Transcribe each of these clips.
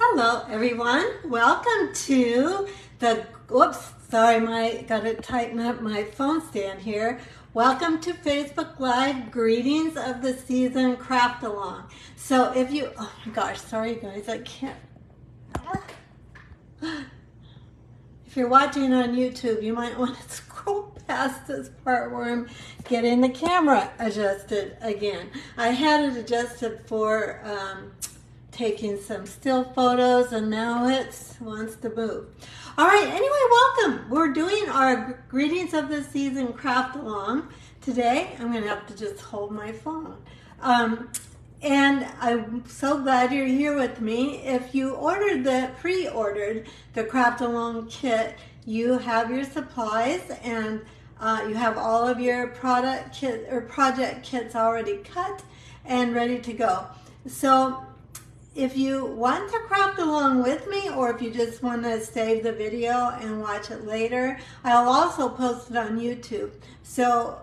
Hello everyone, welcome to the, gotta tighten up my phone stand here. Welcome to Facebook Live, greetings of the season craft along. So if you, oh my gosh, sorry guys, I can't. If you're watching on YouTube, you might want to scroll past this part where I'm getting the camera adjusted again. I had it adjusted for taking some still photos, and now it wants to move. All right, anyway, welcome. We're doing our greetings of the season craft along. Today, I'm gonna have to just hold my phone. And I'm so glad you're here with me. If you pre-ordered the craft along kit, you have your supplies and you have all of your product kit or project kits already cut and ready to go. So if you want to craft along with me, or if you just want to save the video and watch it later, I'll also post it on YouTube. So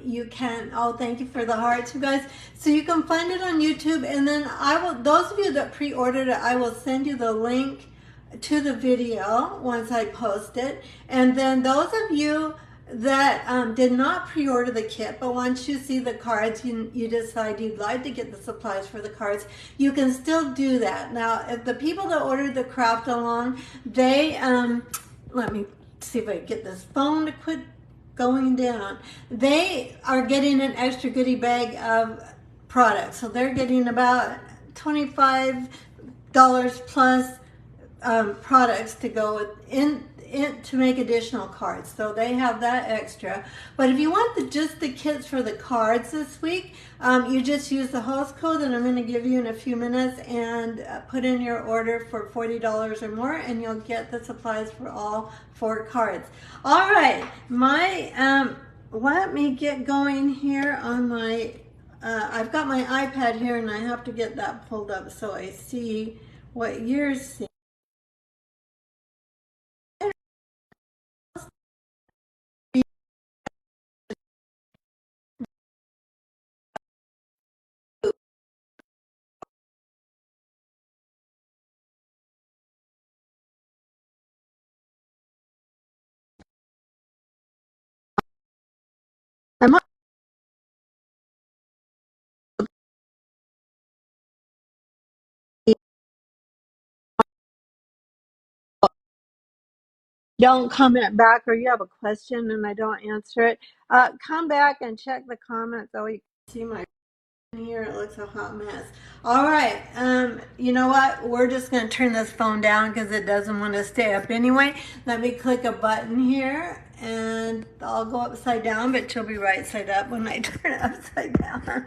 you can, oh, thank you for the hearts, you guys. So you can find it on YouTube, and then those of you that pre-ordered it, I will send you the link to the video once I post it. And then those of you that did not pre-order the kit, but once you see the cards, you decide you'd like to get the supplies for the cards, you can still do that. Now, if the people that ordered the craft along, they, let me see if I can get this phone to quit going down. They are getting an extra goodie bag of products. So they're getting about $25 plus products to go in to make additional cards. So they have that extra. But if you want just the kits for the cards this week, you just use the host code that I'm going to give you in a few minutes and put in your order for $40 or more, and you'll get the supplies for all 4 cards. All right, let me get going here on my I've got my iPad here, and I have to get that pulled up so I see what you're seeing. Don't comment back, or you have a question and I don't answer it, come back and check the comments. Oh, you can see my here, it looks a hot mess. All right, you know what? We're just going to turn this phone down because it doesn't want to stay up anyway. Let me click a button here and I'll go upside down, but she'll be right side up when I turn it upside down.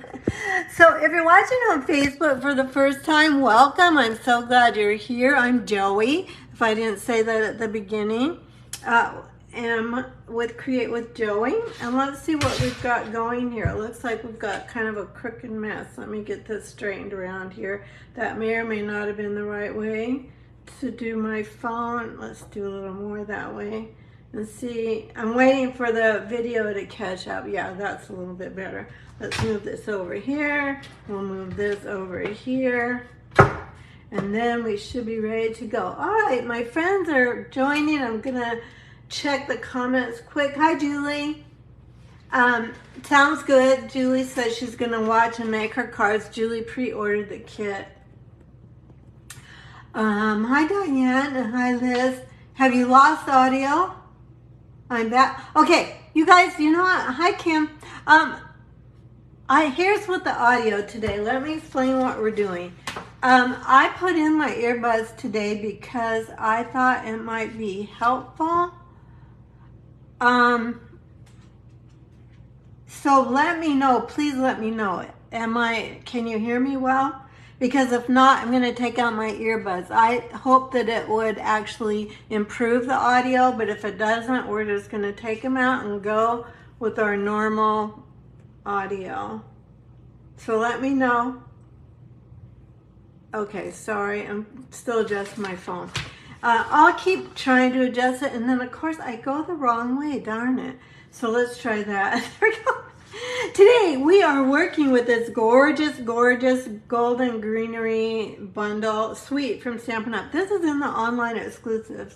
So if you're watching on Facebook for the first time, welcome. I'm so glad you're here. I'm Joey, if I didn't say that at the beginning. Am with Create with Joey, and let's see what we've got going here. It looks like we've got kind of a crooked mess. Let me get this straightened around here. That may or may not have been the right way to do my phone. Let's do a little more that way and see. I'm waiting for the video to catch up. Yeah, that's a little bit better. Let's move this over here. We'll move this over here. And then we should be ready to go. All right, my friends are joining. I'm gonna check the comments quick. Hi, Julie. Sounds good. Julie says she's gonna watch and make her cards. Julie pre-ordered the kit. Hi, Diane, and hi, Liz. Have you lost audio? I'm back. Okay, you guys, you know what? Hi, Kim. Here's with the audio today. Let me explain what we're doing. I put in my earbuds today because I thought it might be helpful. So let me know, please let me know. Can you hear me well? Because if not, I'm going to take out my earbuds. I hope that it would actually improve the audio, but if it doesn't, we're just going to take them out and go with our normal audio. So let me know. Okay, sorry, I'm still adjusting my phone. I'll keep trying to adjust it, and then of course I go the wrong way, darn it. So let's try that. There we go. Today we are working with this gorgeous, gorgeous Golden Greenery bundle suite from Stampin' Up. This is in the online exclusives.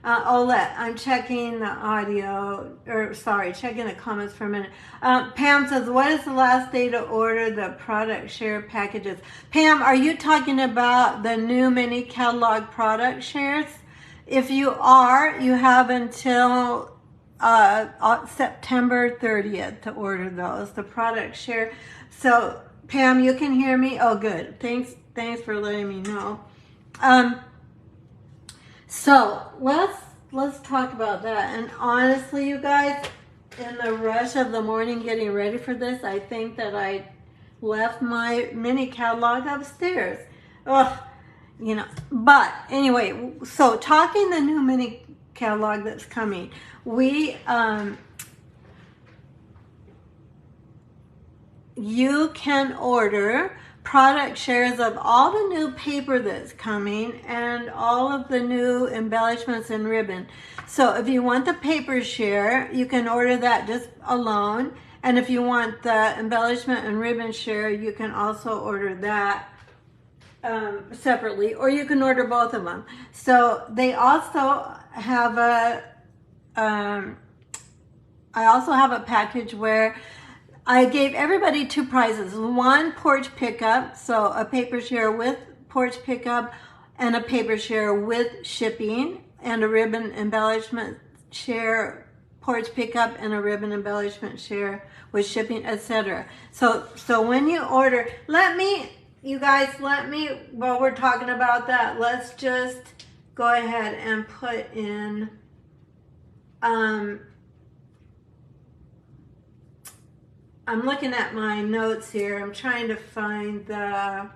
Olette, I'm checking the audio, or sorry, checking the comments for a minute. Pam says, what is the last day to order the product share packages? Pam, are you talking about the new mini catalog product shares? If you are, you have until September 30th to order those, the product share. So Pam, you can hear me? Oh, good. Thanks for letting me know. So let's talk about that. And honestly, you guys, in the rush of the morning getting ready for this, I think that I left my mini catalog upstairs. Ugh, you know. But anyway, so talking the new mini catalog that's coming, we you can order product shares of all the new paper that's coming and all of the new embellishments and ribbon. So if you want the paper share, you can order that just alone. And if you want the embellishment and ribbon share, you can also order that separately, or you can order both of them. So they also have a, I also have a package where I gave everybody two prizes. One, porch pickup, so a paper share with porch pickup and a paper share with shipping, and a ribbon embellishment share, porch pickup, and a ribbon embellishment share with shipping, etc. So when you order, you guys, while we're talking about that, let's just go ahead and put in, I'm looking at my notes here. I'm trying to find the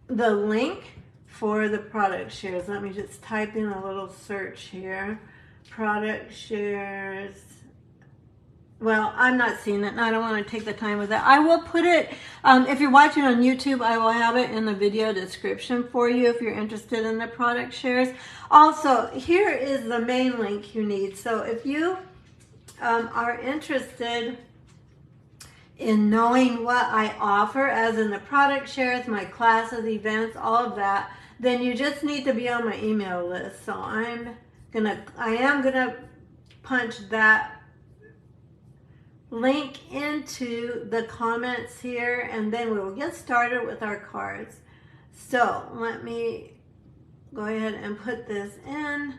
link for the product shares. Let me just type in a little search here. Product shares. Well, I'm not seeing it, and I don't want to take the time with that. I will put it, if you're watching on YouTube, I will have it in the video description for you if you're interested in the product shares. Also, here is the main link you need. So if you are interested in knowing what I offer, as in the product shares, my classes, events, all of that, then you just need to be on my email list. So I am gonna punch that link into the comments here, and then we will get started with our cards. So let me go ahead and put this in.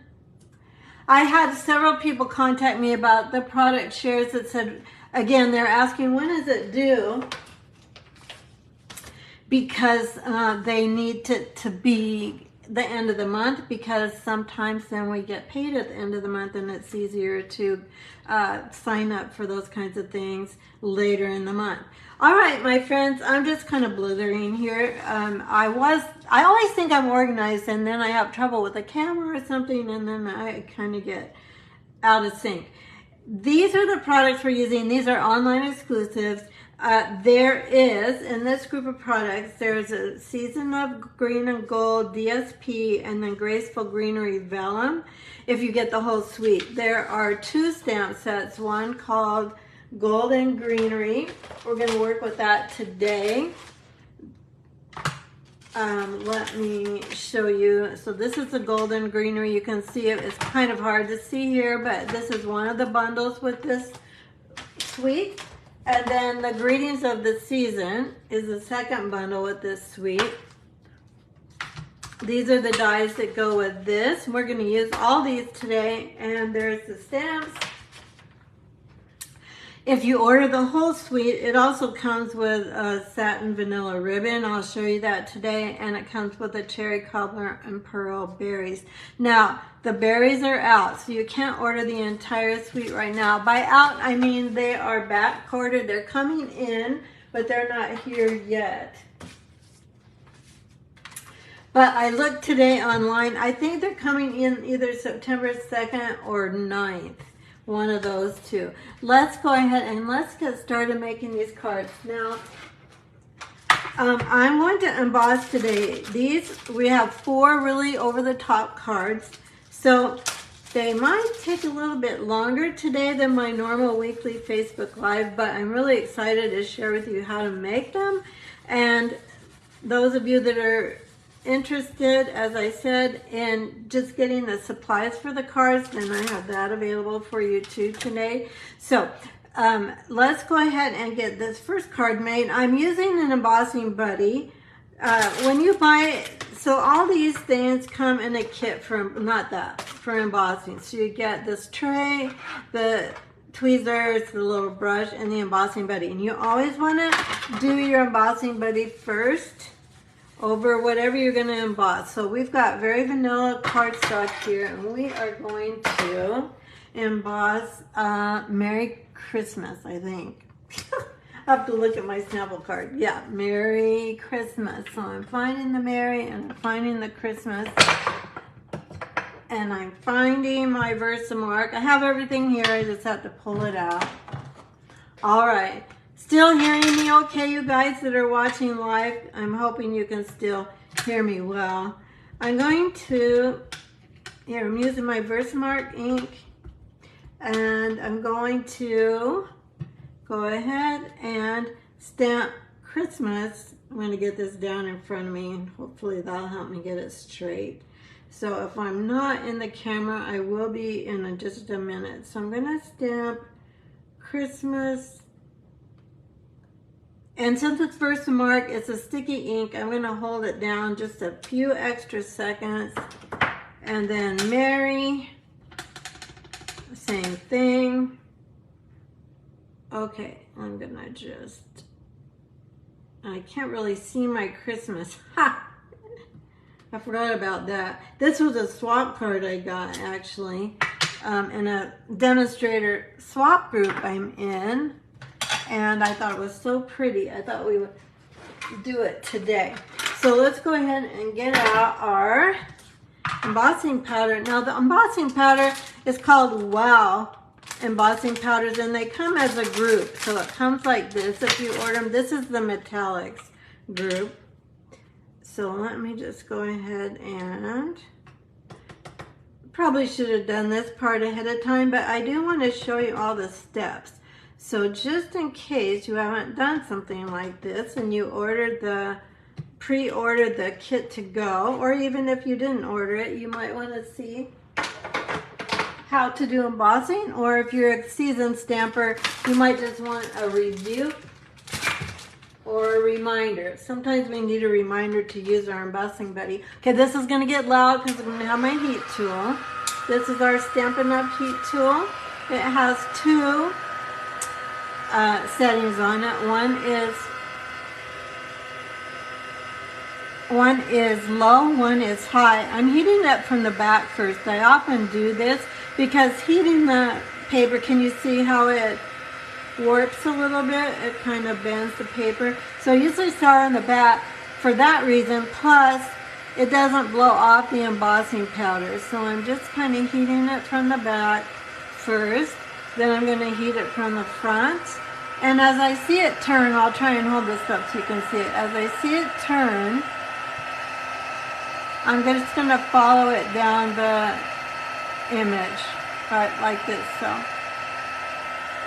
I had several people contact me about the product shares that said, again, they're asking, when is it due? Because they need to be the end of the month, because sometimes then we get paid at the end of the month, and it's easier to sign up for those kinds of things later in the month. All right, my friends, I'm just kind of blithering here. I always think I'm organized, and then I have trouble with a camera or something, and then I kind of get out of sync. These are the products we're using. These are online exclusives. There is, in this group of products, there's a Season of Green and Gold DSP, and then Graceful Greenery Vellum. If you get the whole suite, there are two stamp sets, one called Golden Greenery. We're going to work with that today. Let me show you. So this is the Golden Greenery. You can see it. It's kind of hard to see here, but this is one of the bundles with this suite. And then the Greetings of the Season is the second bundle with this suite. These are the dies that go with this. We're going to use all these today, and there's the stamps. If you order the whole suite, it also comes with a satin vanilla ribbon. I'll show you that today. And it comes with a cherry cobbler and pearl berries. Now, the berries are out, so you can't order the entire suite right now. By out, I mean they are back ordered. They're coming in, but they're not here yet. But I looked today online. I think they're coming in either September 2nd or 9th. One of those two. Let's go ahead and let's get started making these cards. Now, I'm going to emboss today. These, we have 4 really over-the-top cards. So They might take a little bit longer today than my normal weekly Facebook Live, but I'm really excited to share with you how to make them. And those of you that are interested, as I said, in just getting the supplies for the cards, then I have that available for you too today. So let's go ahead and get this first card made. I'm using an embossing buddy. When you buy, so all these things come in a kit for, not that, for embossing. So you get this tray, the tweezers, the little brush, and the embossing buddy. And you always want to do your embossing buddy first over whatever you're going to emboss. So we've got very vanilla cardstock here, and we are going to emboss Merry Christmas, I think. I have to look at my sample card. Yeah, Merry Christmas. So I'm finding the Merry and I'm finding the Christmas. And I'm finding my Versamark. I have everything here. I just have to pull it out. All right. Still hearing me okay, you guys that are watching live? I'm hoping you can still hear me well. I'm going to, here, I'm using my Versamark ink. And I'm going to go ahead and stamp Christmas. I'm going to get this down in front of me and hopefully that'll help me get it straight. So if I'm not in the camera, I will be in just a minute. So I'm going to stamp Christmas. And since it's Versamark, it's a sticky ink, I'm going to hold it down just a few extra seconds. And then Merry, same thing. Okay, I'm gonna just, I can't really see my Christmas. Ha! I forgot about that. This was a swap card I got actually in a demonstrator swap group I'm in. And I thought it was so pretty. I thought we would do it today. So let's go ahead and get out our embossing powder. Now the embossing powder is called Wow embossing powders, and they come as a group. So it comes like this if you order them. This is the metallics group. So let me just go ahead and, probably should have done this part ahead of time, but I do want to show you all the steps. So just in case you haven't done something like this and you pre-ordered the kit to go, or even if you didn't order it, you might want to see how to do embossing, or if you're a seasoned stamper, you might just want a review or a reminder. Sometimes we need a reminder to use our embossing buddy. Okay, this is going to get loud because I'm going to have my heat tool. This is our Stampin' Up! Heat tool. It has two settings on it. One is low, one is high. I'm heating it from the back first. I often do this because heating the paper, can you see how it warps a little bit? It kind of bends the paper. So I usually start on the back for that reason, plus it doesn't blow off the embossing powder. So I'm just kind of heating it from the back first. Then I'm going to heat it from the front. And as I see it turn, I'll try and hold this up so you can see it. As I see it turn, I'm just going to follow it down the image, right, like this. So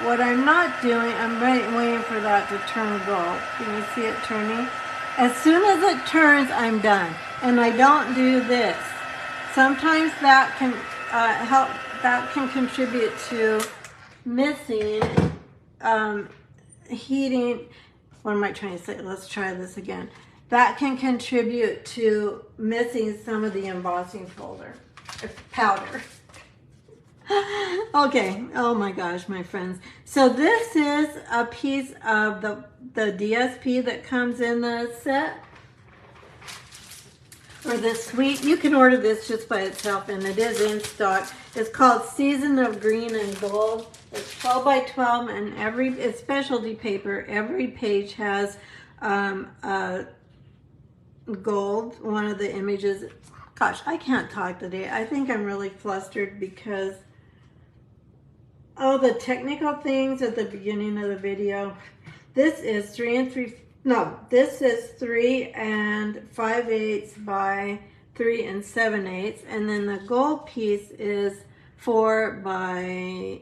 what I'm not doing, I'm waiting for that to turn gold. Can you see it turning? As soon as it turns, I'm done. And I don't do this. Sometimes that can contribute to missing heating. What am I trying to say? Let's try this again. That can contribute to missing some of the embossing powder. Okay, oh my gosh, my friends. So this is a piece of the DSP that comes in the set, or the suite. You can order this just by itself, and it is in stock. It's called Season of Green and Gold. It's 12 by 12, and it's specialty paper. Every page has a gold, one of the images. Gosh, I can't talk today. I think I'm really flustered because all the technical things at the beginning of the video. This is 3 5/8 by 3 7/8, and then the gold piece is 4 by,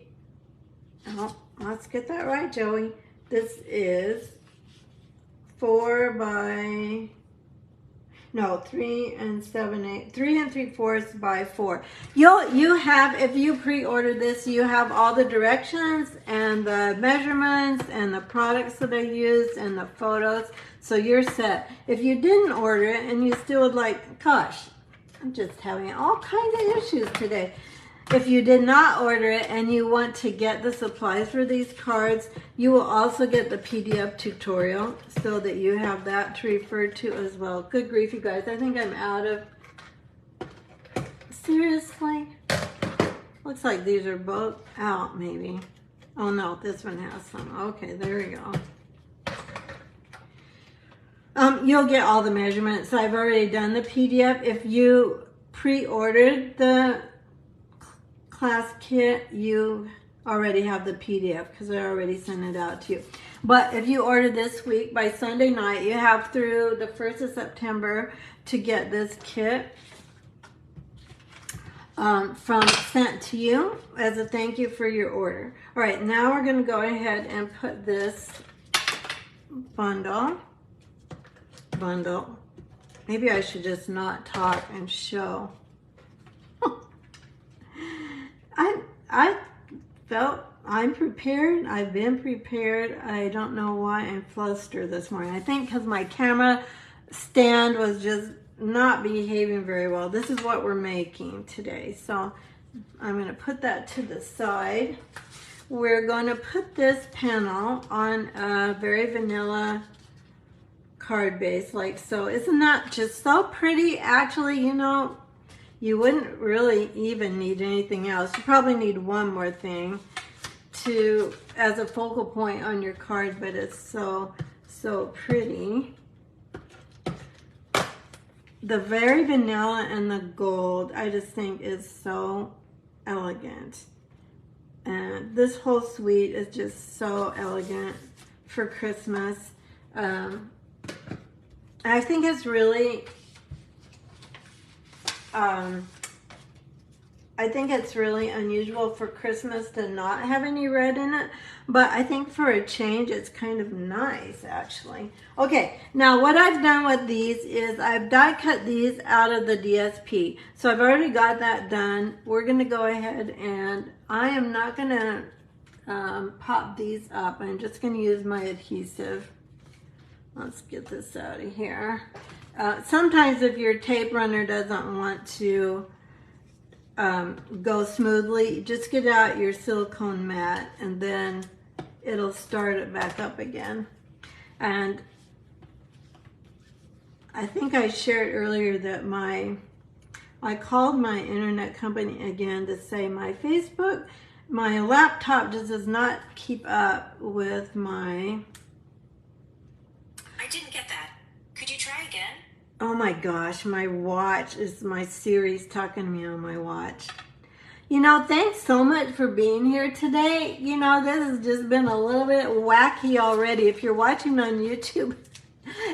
oh, let's get that right, Joey. This is 4 by, no, 3 and 3 3/4 by 4. You have, if you pre-order this, you have all the directions and the measurements and the products that I used and the photos, so you're set. If you didn't order it and you still would like, gosh, I'm just having all kinds of issues today. If you did not order it and you want to get the supplies for these cards, you will also get the PDF tutorial so that you have that to refer to as well. Good grief, you guys. I think I'm out of... Seriously? Looks like these are both out, maybe. Oh, no, this one has some. Okay, there we go. You'll get all the measurements. I've already done the PDF. If you pre-ordered the class kit, you already have the PDF because I already sent it out to you. But if you order this week, by Sunday night, you have through the 1st of September to get this kit sent to you as a thank you for your order. All right, now we're going to go ahead and put this bundle. Maybe I should just not talk and show. I felt I'm prepared. I've been prepared. I don't know why I'm flustered this morning. I think because my camera stand was just not behaving very well. This is what we're making today. So I'm going to put that to the side. We're going to put this panel on a very vanilla card base like so. Isn't that just so pretty? Actually, you know, you wouldn't really even need anything else. You probably need one more thing as a focal point on your card, but it's so pretty. The very vanilla and the gold, I just think is so elegant. And this whole suite is just so elegant for Christmas. I think it's really unusual for Christmas to not have any red in it, but I think for a change it's kind of nice actually. Okay, now what I've done with these is I've die cut these out of the DSP. So I've already got that done. We're gonna go ahead and I am not gonna pop these up. I'm just gonna use my adhesive. Let's get this out of here. Sometimes if your tape runner doesn't want to go smoothly, just get out your silicone mat and then it'll start it back up again. And I think I shared earlier that I called my internet company again to say my Facebook, my laptop just does not keep up with my... I didn't get that. Could you try again? Oh my gosh, my watch is my Siri's talking to me on my watch. You know, thanks so much for being here today. You know, this has just been a little bit wacky already. If you're watching on YouTube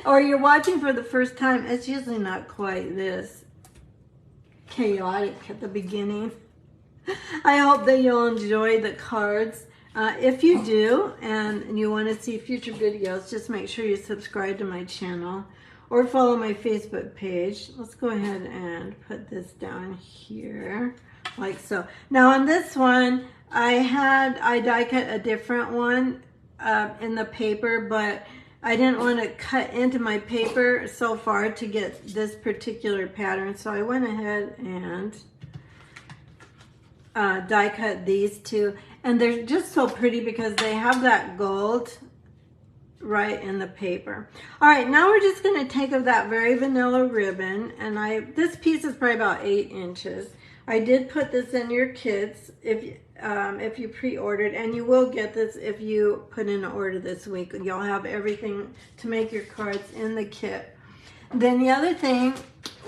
or you're watching for the first time, it's usually not quite this chaotic at the beginning. I hope that you'll enjoy the cards. If you do and you want to see future videos, just make sure you subscribe to my channel or follow my Facebook page. Let's go ahead and put this down here like so. Now on this one, I die cut a different one in the paper, but I didn't want to cut into my paper so far to get this particular pattern. So I went ahead and die cut these two. And they're just so pretty because they have that gold right in the paper. All right, now we're just going to take of that very vanilla ribbon, and this piece is probably about 8 inches. I did put this in your kits if you pre-ordered, and you will get this if you put in an order this week. You'll have everything to make your cards in the kit. Then the other thing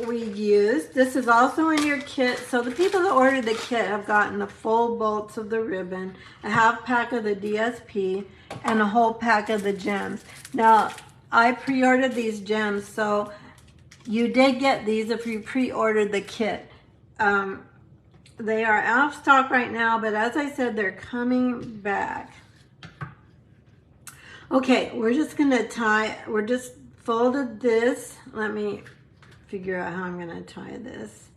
we used, this is also in your kit. So the people that ordered the kit have gotten the full bolts of the ribbon, a half pack of the DSP, and a whole pack of the gems. Now, I pre-ordered these gems, so you did get these if you pre-ordered the kit. They are out of stock right now, but as I said, they're coming back. Okay, we're just gonna tie, we're just folded this. Let me figure out how I'm gonna tie this.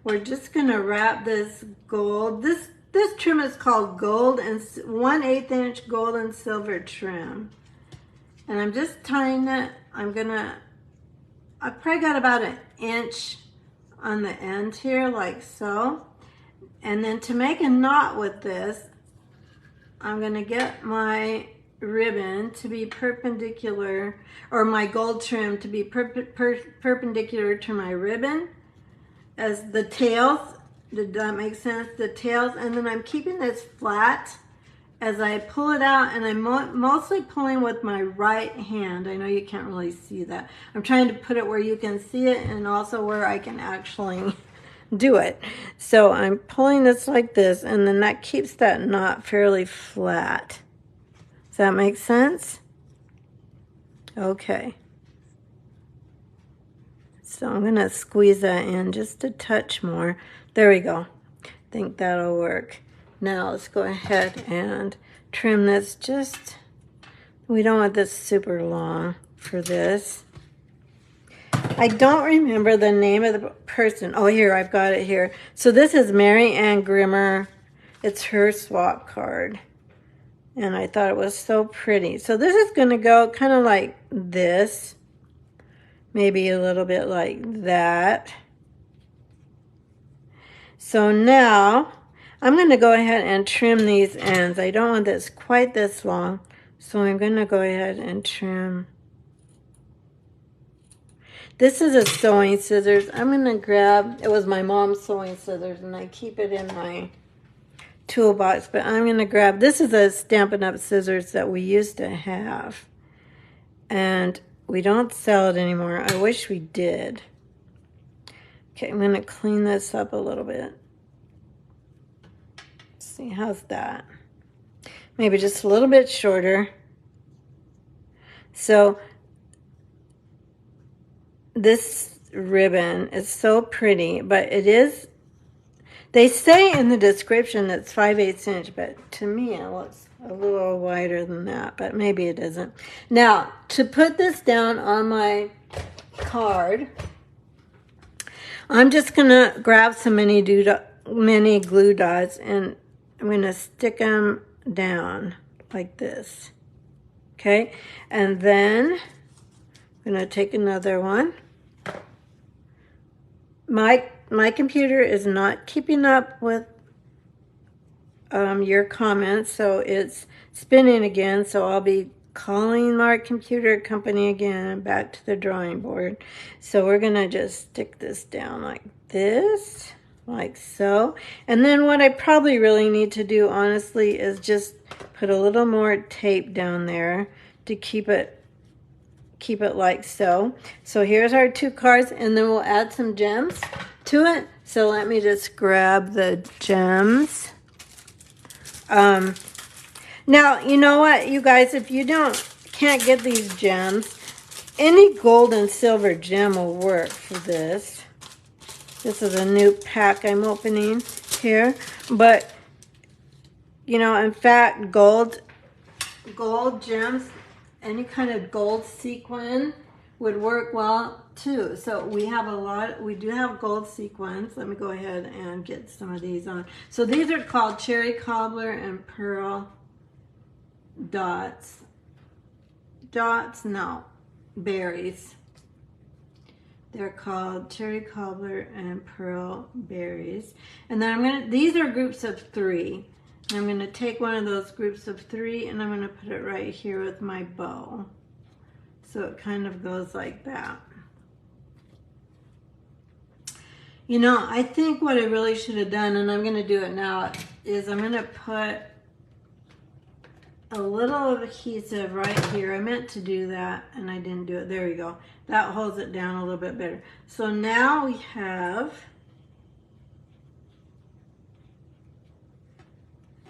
We're just gonna wrap this gold. This trim is called gold and 1/8 inch gold and silver trim. And I'm just tying it. I've probably got about 1 inch on the end here, like so. And then to make a knot with this, I'm gonna get my ribbon to be perpendicular, or my gold trim to be perpendicular to my ribbon as the tails. Did that make sense? The tails, and then I'm keeping this flat as I pull it out, and I'm mostly pulling with my right hand. I know you can't really see that. I'm trying to put it where you can see it and also where I can actually do it. So I'm pulling this like this, and then that keeps that knot fairly flat. Does that make sense? Okay. So I'm gonna squeeze that in just a touch more. There we go. I think that'll work. Now let's go ahead and trim this. We don't want this super long for this. I don't remember the name of the person. Oh, here, I've got it here. So this is Mary Ann Grimmer. It's her swap card. And I thought it was so pretty. So this is going to go kind of like this. Maybe a little bit like that. So now I'm going to go ahead and trim these ends. I don't want this quite this long. So I'm going to go ahead and trim. This is a sewing scissors. I'm going to grab, it was my mom's sewing scissors, and I keep it in my toolbox, but I'm going to grab, this is a Stampin' Up! Scissors that we used to have, and we don't sell it anymore. I wish we did. Okay, I'm going to clean this up a little bit. Let's see, how's that? Maybe just a little bit shorter. So this ribbon is so pretty, but it is, they say in the description it's 5/8 inch, but to me it looks a little wider than that, but maybe it isn't. Now, to put this down on my card, I'm just gonna grab some mini glue dots, and I'm gonna stick them down like this. Okay, and then I'm gonna take another one. My computer is not keeping up with your comments, so it's spinning again. So I'll be calling my computer company again and back to the drawing board. So we're gonna just stick this down like this, like so. And then what I probably really need to do, honestly, is just put a little more tape down there to keep it like so. So here's our 2 cards, and then we'll add some gems to it. So let me just grab the gems. Now, you know what, you guys, if you can't get these gems, any gold and silver gem will work for this. This is a new pack I'm opening here, but you know, in fact, gold gems, any kind of gold sequin would work well too. So we do have gold sequins. Let me go ahead and get some of these on. So these are called cherry cobbler and pearl dots. No, berries. They're called cherry cobbler and pearl berries. And then these are groups of 3. I'm going to take one of those groups of 3, and I'm going to put it right here with my bow. So it kind of goes like that. You know, I think what I really should have done, and I'm going to do it now, is I'm going to put a little adhesive right here. I meant to do that, and I didn't do it. There we go. That holds it down a little bit better. So now we have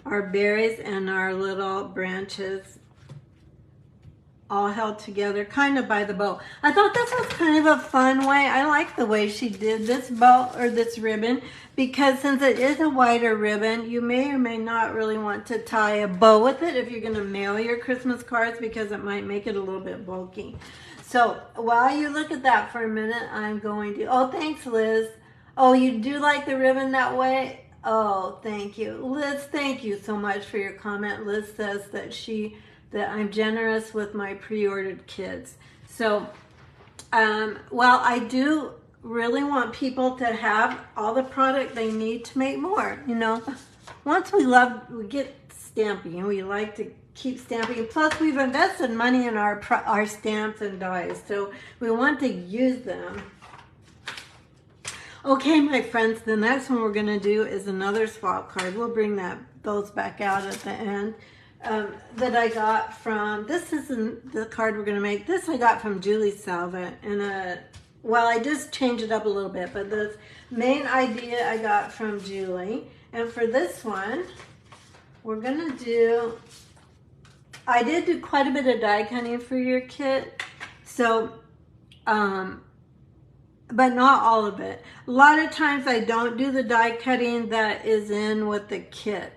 our berries and our little branches all held together kind of by the bow. I thought this was kind of a fun way. I like the way she did this bow or this ribbon, because since it is a wider ribbon, you may or may not really want to tie a bow with it if you're going to mail your Christmas cards, because it might make it a little bit bulky. So while you look at that for a minute, I'm going to, oh, thanks, Liz. Oh, you do like the ribbon that way? Oh, thank you. Liz, thank you so much for your comment. Liz says that I'm generous with my pre-ordered kids. So, well, I do really want people to have all the product they need to make more. You know, once we get stamping, we like to keep stamping. Plus, we've invested money in our stamps and dies, so we want to use them. Okay, my friends, the next one we're going to do is another swap card. We'll bring those back out at the end. That I got from, this isn't the card we're going to make. This I got from Julie Salva. Well, I just changed it up a little bit, but the main idea I got from Julie. And for this one, we're going to do, I did do quite a bit of die cutting for your kit. So, but not all of it. A lot of times I don't do the die cutting that is in with the kit.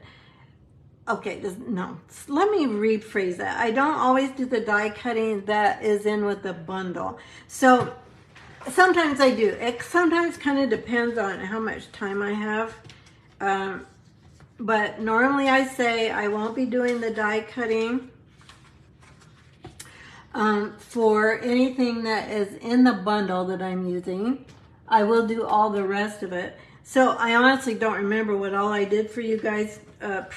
Okay, no, let me rephrase that. I don't always do the die cutting that is in with the bundle. So sometimes I do. It sometimes kind of depends on how much time I have. But normally I say I won't be doing the die cutting for anything that is in the bundle that I'm using. I will do all the rest of it. So I honestly don't remember what all I did for you guys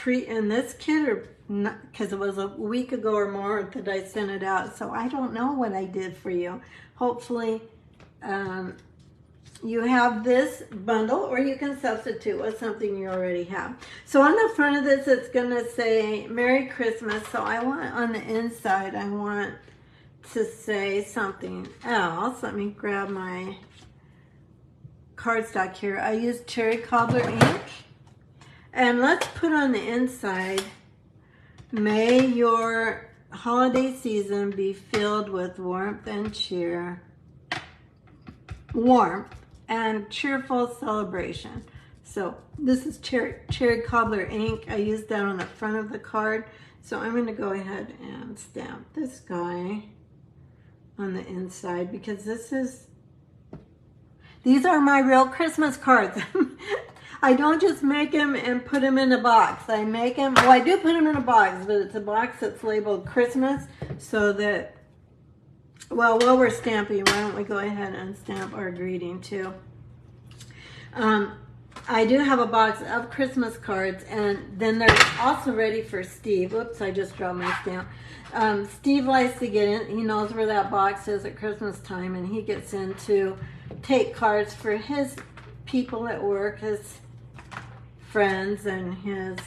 in this kit, or not, because it was a week ago or more that I sent it out. So I don't know what I did for you. Hopefully you have this bundle, or you can substitute with something you already have. So on the front of this, it's going to say Merry Christmas. So I want on the inside, I want to say something else. Let me grab my cardstock here. I use cherry cobbler ink. And let's put on the inside, may your holiday season be filled with warmth and cheerful celebration. So this is cherry cobbler ink. I used that on the front of the card. So I'm going to go ahead and stamp this guy on the inside, because these are my real Christmas cards. I don't just make them and put them in a box. I make them, well, I do put them in a box, but it's a box that's labeled Christmas, so that, well, while we're stamping, why don't we go ahead and stamp our greeting too. I do have a box of Christmas cards, and then they're also ready for Steve. Oops, I just dropped my stamp. Steve likes to get in. He knows where that box is at Christmas time, and he gets in to take cards for his people at work, his friends and his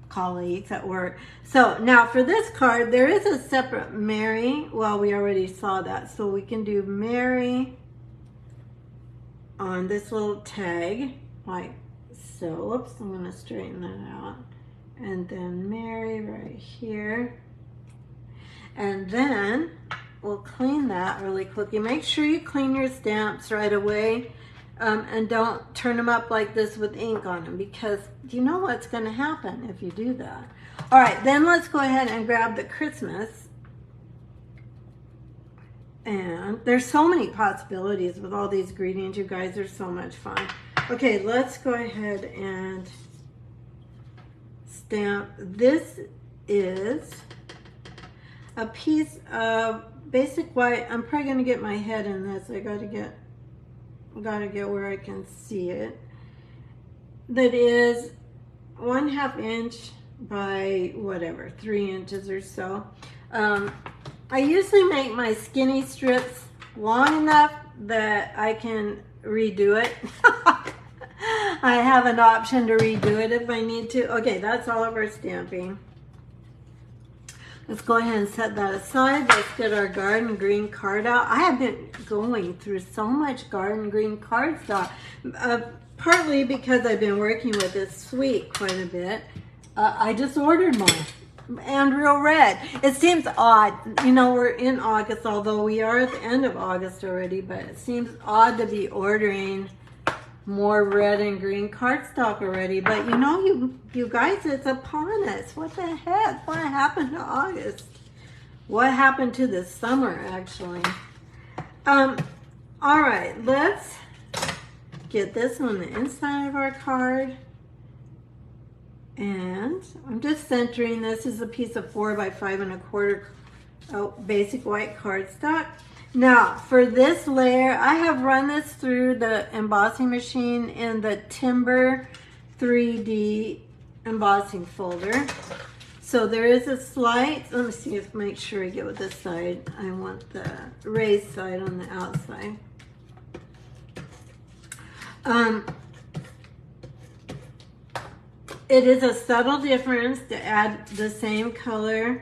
colleagues at work. So now for this card, there is a separate Mary. Well, we already saw that, so we can do Mary on this little tag, like so. Oops, I'm going to straighten that out. And then Mary right here. And then we'll clean that really quickly. Make sure you clean your stamps right away. And don't turn them up like this with ink on them, because you know what's going to happen if you do that. All right, then let's go ahead and grab the Christmas. And there's so many possibilities with all these greetings, you guys. They're so much fun. Okay, let's go ahead and stamp. This is a piece of basic white. I'm probably going to get my head in this. I got to get where I can see it. That is 1/2 inch by whatever, 3 inches or so. I usually make my skinny strips long enough that I can redo it. I have an option to redo it if I need to. Okay, that's all of our stamping. Let's go ahead and set that aside. Let's get our garden green card out. I have been going through so much garden green cardstock, partly because I've been working with this suite quite a bit. I just ordered more. and real red. It seems odd. You know, we're in August, although we are at the end of August already, but it seems odd to be ordering more red and green cardstock already. But you know, you guys, it's upon us. What the heck? What happened to August? What happened to the summer, actually? All right, let's get this on the inside of our card. And I'm just centering. This is a piece of 4 by 5 1/4 basic white cardstock. Now for this layer, I have run this through the embossing machine in the Timber 3D embossing folder. So there is a slight, let me see if make sure I get with this side. I want the raised side on the outside. It is a subtle difference to add the same color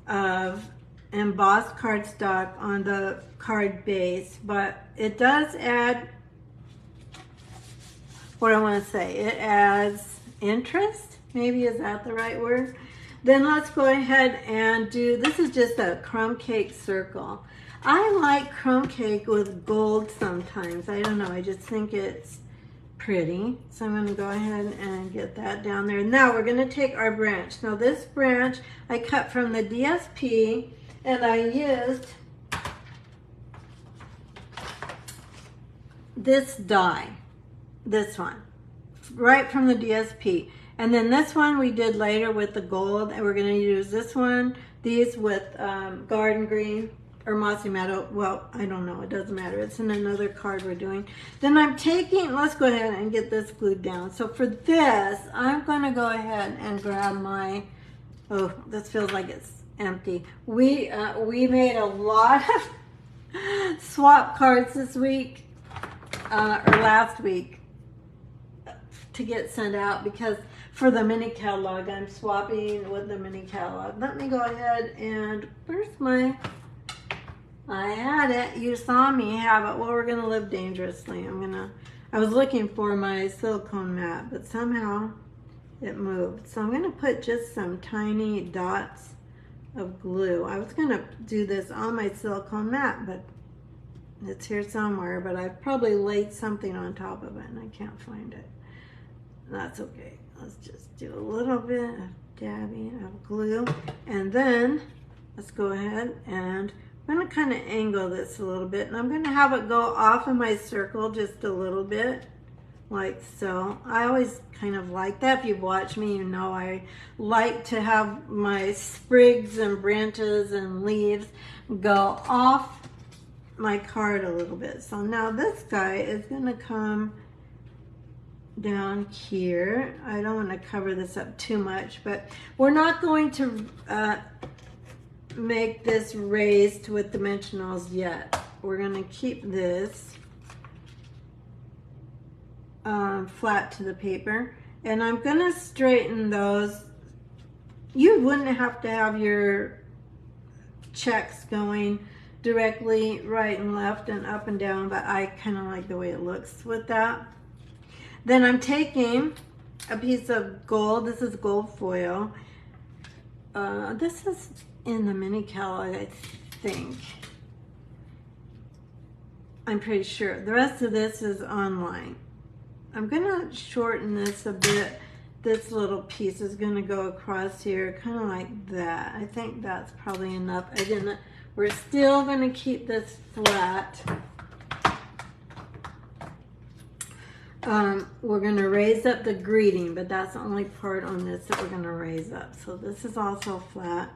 of embossed cardstock on the card base, but it does add, what I want to say, it adds interest, maybe, is that the right word? Then let's go ahead and do, this is just a crumb cake circle. I like crumb cake with gold sometimes. I don't know, I just think it's pretty. So I'm going to go ahead and get that down there. Now we're going to take our branch. Now this branch I cut from the DSP, and I used this die, this one, right from the DSP. And then this one we did later with the gold, and we're going to use this one, these with Garden Green or Mossy Meadow. Well, I don't know, it doesn't matter. It's in another card we're doing. Then I'm taking, let's go ahead and get this glued down. So for this, I'm going to go ahead and grab my, oh, this feels like it's empty. We made a lot of swap cards this week, or last week, to get sent out, because for the mini catalog, I'm swapping with the mini catalog. Let me go ahead and, where's my, I had it, you saw me have it. Well, we're gonna live dangerously. I was looking for my silicone mat, but somehow it moved. So I'm gonna put just some tiny dots of glue. I was gonna do this on my silicone mat, but it's here somewhere, but I've probably laid something on top of it and I can't find it. That's okay. Let's just do a little bit of dabbing of glue, and then let's go ahead and I'm going to kind of angle this a little bit, and I'm going to have it go off of my circle just a little bit, like so. I always kind of like that. If you've watched me, you know I like to have my sprigs and branches and leaves go off my card a little bit. So now this guy is going to come down here. I don't want to cover this up too much, but we're not going to make this raised with dimensionals yet. We're going to keep this flat to the paper, and I'm going to straighten those. You wouldn't have to have your checks going directly right and left and up and down, but I kind of like the way it looks with that. Then I'm taking a piece of gold. This is gold foil. This is in the mini catalog, I think. I'm pretty sure. The rest of this is online. I'm gonna shorten this a bit. This little piece is gonna go across here, kind of like that. I think that's probably enough. We're still gonna keep this flat. We're going to raise up the greeting, but that's the only part on this that we're going to raise up. So this is also flat,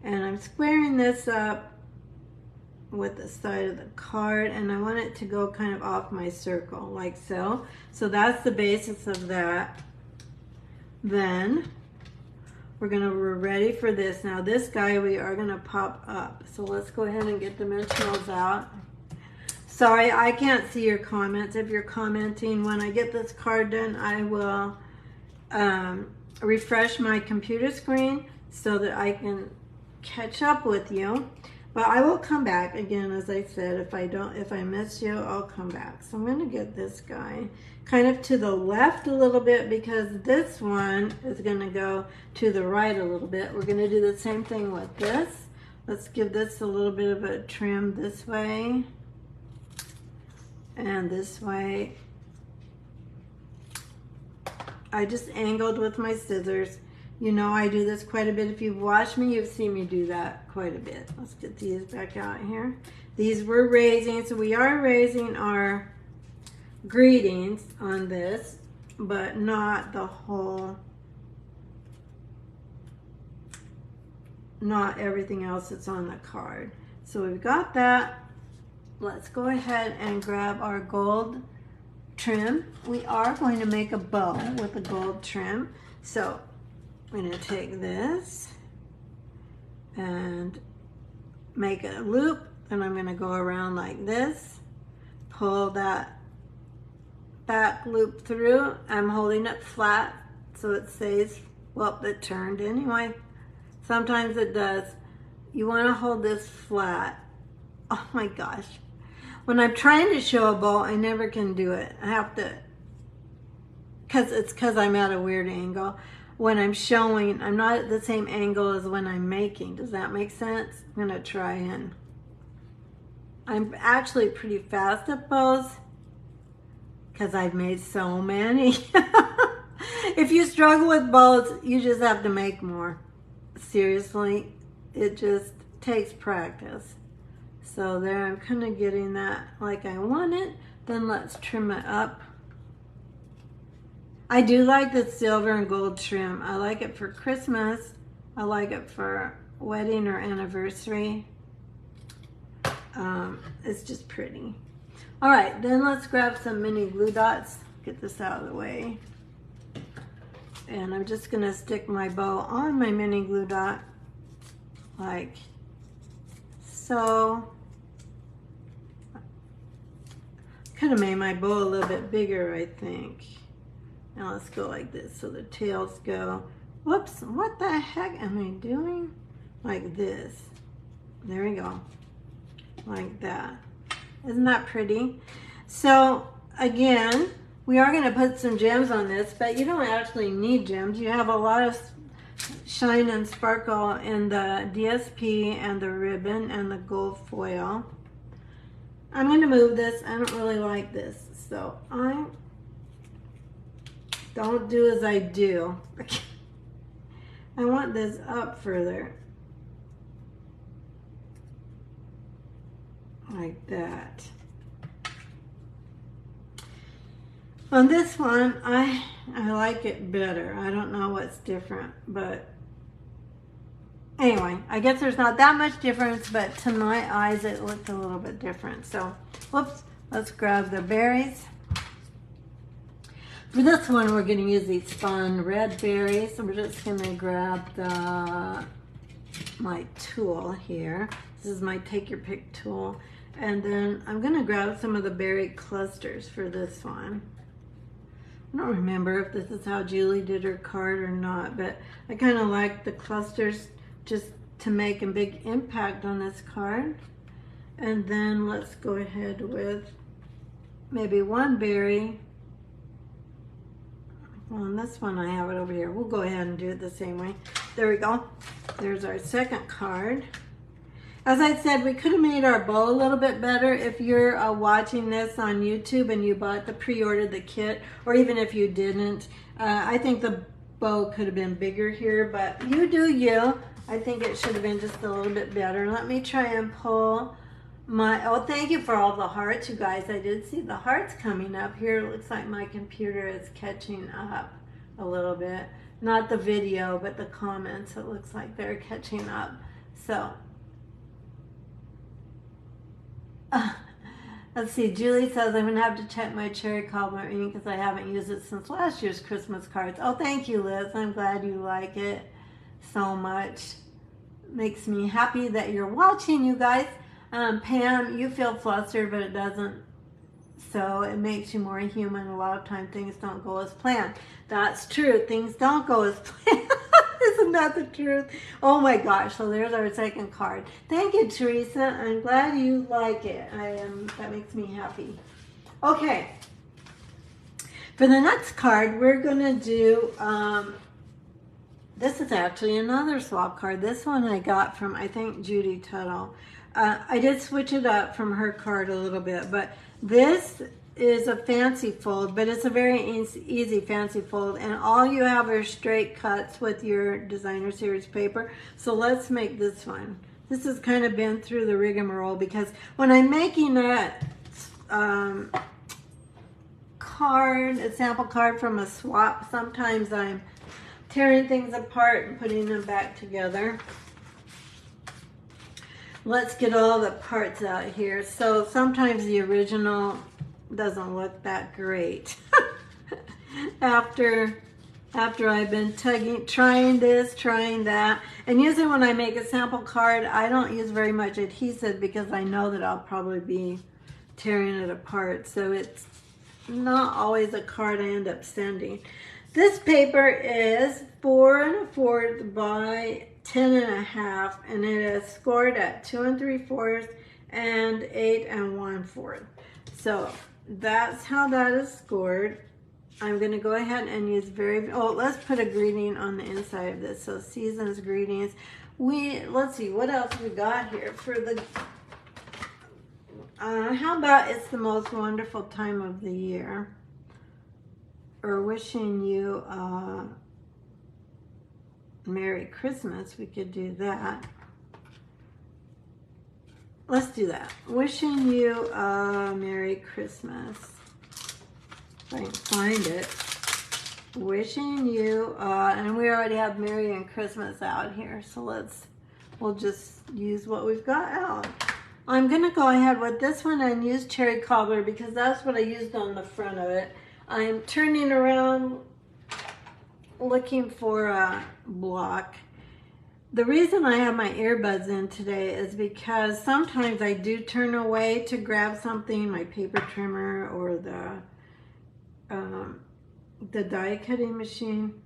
and I'm squaring this up with the side of the card, and I want it to go kind of off my circle like so. So that's the basis of that. Then we're ready for this. Now this guy we are going to pop up. So let's go ahead and get dimensionals out. Sorry, I can't see your comments. If you're commenting, when I get this card done, I will refresh my computer screen so that I can catch up with you. But I will come back again, as I said. If I miss you, I'll come back. So I'm going to get this guy kind of to the left a little bit, because this one is going to go to the right a little bit. We're going to do the same thing with this. Let's give this a little bit of a trim this way and this way. I just angled with my scissors. You know I do this quite a bit. If you've watched me, you've seen me do that quite a bit. Let's get these back out here. These we're raising, so we are raising our greetings on this, but not the whole, not everything else that's on the card. So we've got that. Let's go ahead and grab our gold trim. We are going to make a bow with a gold trim. So I'm going to take this and make a loop, and I'm going to go around like this, pull that back loop through. I'm holding it flat so it stays, well, it turned anyway. Sometimes it does. You want to hold this flat. Oh my gosh. When I'm trying to show a bow, I never can do it. I have to, because I'm at a weird angle. When I'm showing, I'm not at the same angle as when I'm making. Does that make sense? I'm going to try and, I'm actually pretty fast at bows because I've made so many. If you struggle with bows, you just have to make more. Seriously, it just takes practice. So there, I'm kind of getting that like I want it. Then let's trim it up. I do like the silver and gold trim. I like it for Christmas. I like it for wedding or anniversary. It's just pretty. All right, then let's grab some mini glue dots. Get this out of the way. And I'm just gonna stick my bow on my mini glue dot like so. Could have made my bow a little bit bigger, I think. Now let's go like this so the tails go, whoops, what the heck am I doing? Like this. There we go. Like that. Isn't that pretty? So again, we are going to put some gems on this, but you don't actually need gems. You have a lot of shine and sparkle in the DSP and the ribbon and the gold foil. I'm going to move this. I don't really like this, so I don't do as I do. I want this up further. Like that. On this one, I like it better. I don't know what's different, but anyway, I guess there's not that much difference, but to my eyes, it looked a little bit different. So, whoops, let's grab the berries. For this one, we're going to use these fun red berries. So we're just going to grab my tool here. This is my take your pick tool. And then I'm going to grab some of the berry clusters for this one. I don't remember if this is how Julie did her card or not, but I kind of like the clusters just to make a big impact on this card. And then let's go ahead with maybe one berry. Well, on this one I have it over here. We'll go ahead and do it the same way. There we go. There's our second card. As I said, we could have made our bow a little bit better. If you're watching this on YouTube and you pre-ordered the kit, or even if you didn't, I think the bow could have been bigger here, but you do you. I think it should have been just a little bit better. Let me try and pull my, oh, thank you for all the hearts, you guys. I did see the hearts coming up here. It looks like my computer is catching up a little bit. Not the video, but the comments. It looks like they're catching up. So, let's see, Julie says I'm going to have to check my cherry cobbler ink because I haven't used it since last year's Christmas cards. Oh, thank you, Liz. I'm glad you like it so much. Makes me happy that you're watching, you guys. Pam, you feel flustered, but it doesn't. So it makes you more human. A lot of times things don't go as planned. That's true. Things don't go as planned. Isn't that the truth? Oh my gosh, so there's our second card. Thank you, Teresa. I'm glad you like it. That makes me happy. Okay. For the next card, we're going to do, this is actually another swap card. This one I got from, I think, Judy Tuttle. I did switch it up from her card a little bit, but this is a fancy fold, but it's a very easy fancy fold, and all you have are straight cuts with your designer series paper. So let's make this one. This has kind of been through the rigmarole, because when I'm making a sample card from a swap, sometimes I'm tearing things apart and putting them back together. Let's get all the parts out here. So sometimes the original doesn't look that great after I've been trying this, trying that. And usually when I make a sample card, I don't use very much adhesive because I know that I'll probably be tearing it apart. So it's not always a card I end up sending. This paper is 4 1/4 by 10 1/2, and it is scored at 2 3/4 and 8 1/4. So that's how that is scored. I'm going to go ahead and use let's put a greeting on the inside of this. So season's greetings. Let's see, what else we got here for the, how about it's the most wonderful time of the year, or wishing you Merry Christmas. We could do that. Let's do that. Wishing you a Merry Christmas. If I can find it. Wishing you, and we already have Merry and Christmas out here, so we'll just use what we've got out. I'm gonna go ahead with this one and use cherry cobbler because that's what I used on the front of it. I'm turning around looking for a block. The reason I have my earbuds in today is because sometimes I do turn away to grab something, my paper trimmer or the die cutting machine.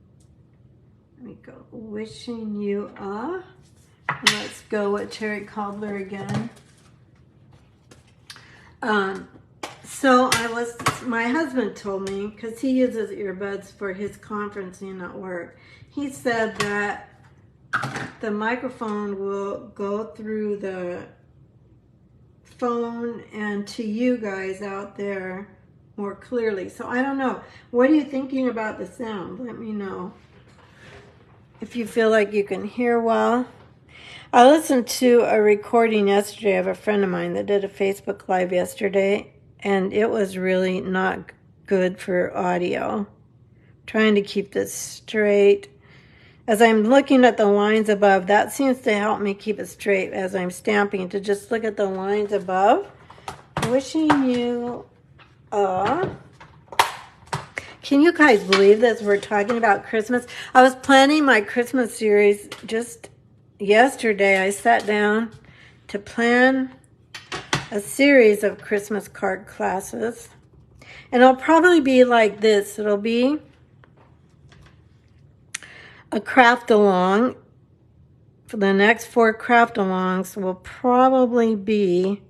Let me go. Wishing you a. Let's go with cherry cobbler again. So my husband told me, because he uses earbuds for his conferencing at work, he said that the microphone will go through the phone and to you guys out there more clearly. So I don't know. What are you thinking about the sound? Let me know if you feel like you can hear well. I listened to a recording yesterday of a friend of mine that did a Facebook Live yesterday, and it was really not good for audio. Trying to keep this straight. As I'm looking at the lines above, that seems to help me keep it straight as I'm stamping, to just look at the lines above. Wishing you a... Can you guys believe this? We're talking about Christmas. I was planning my Christmas series just yesterday. I sat down to plan a series of Christmas card classes. And it'll probably be like this. It'll be a craft along. For the next 4 craft alongs will probably be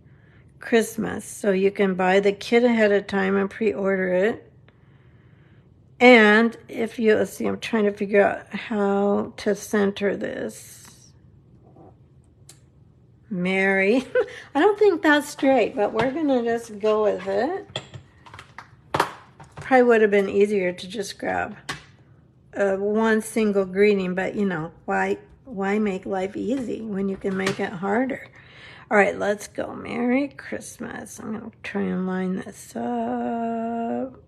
Christmas. So you can buy the kit ahead of time and pre-order it. And if you, let's see, I'm trying to figure out how to center this. Mary. I don't think that's straight, but we're going to just go with it. Probably would have been easier to just grab one single greeting, but you know, why make life easy when you can make it harder? All right, let's go. Merry Christmas. I'm going to try and line this up.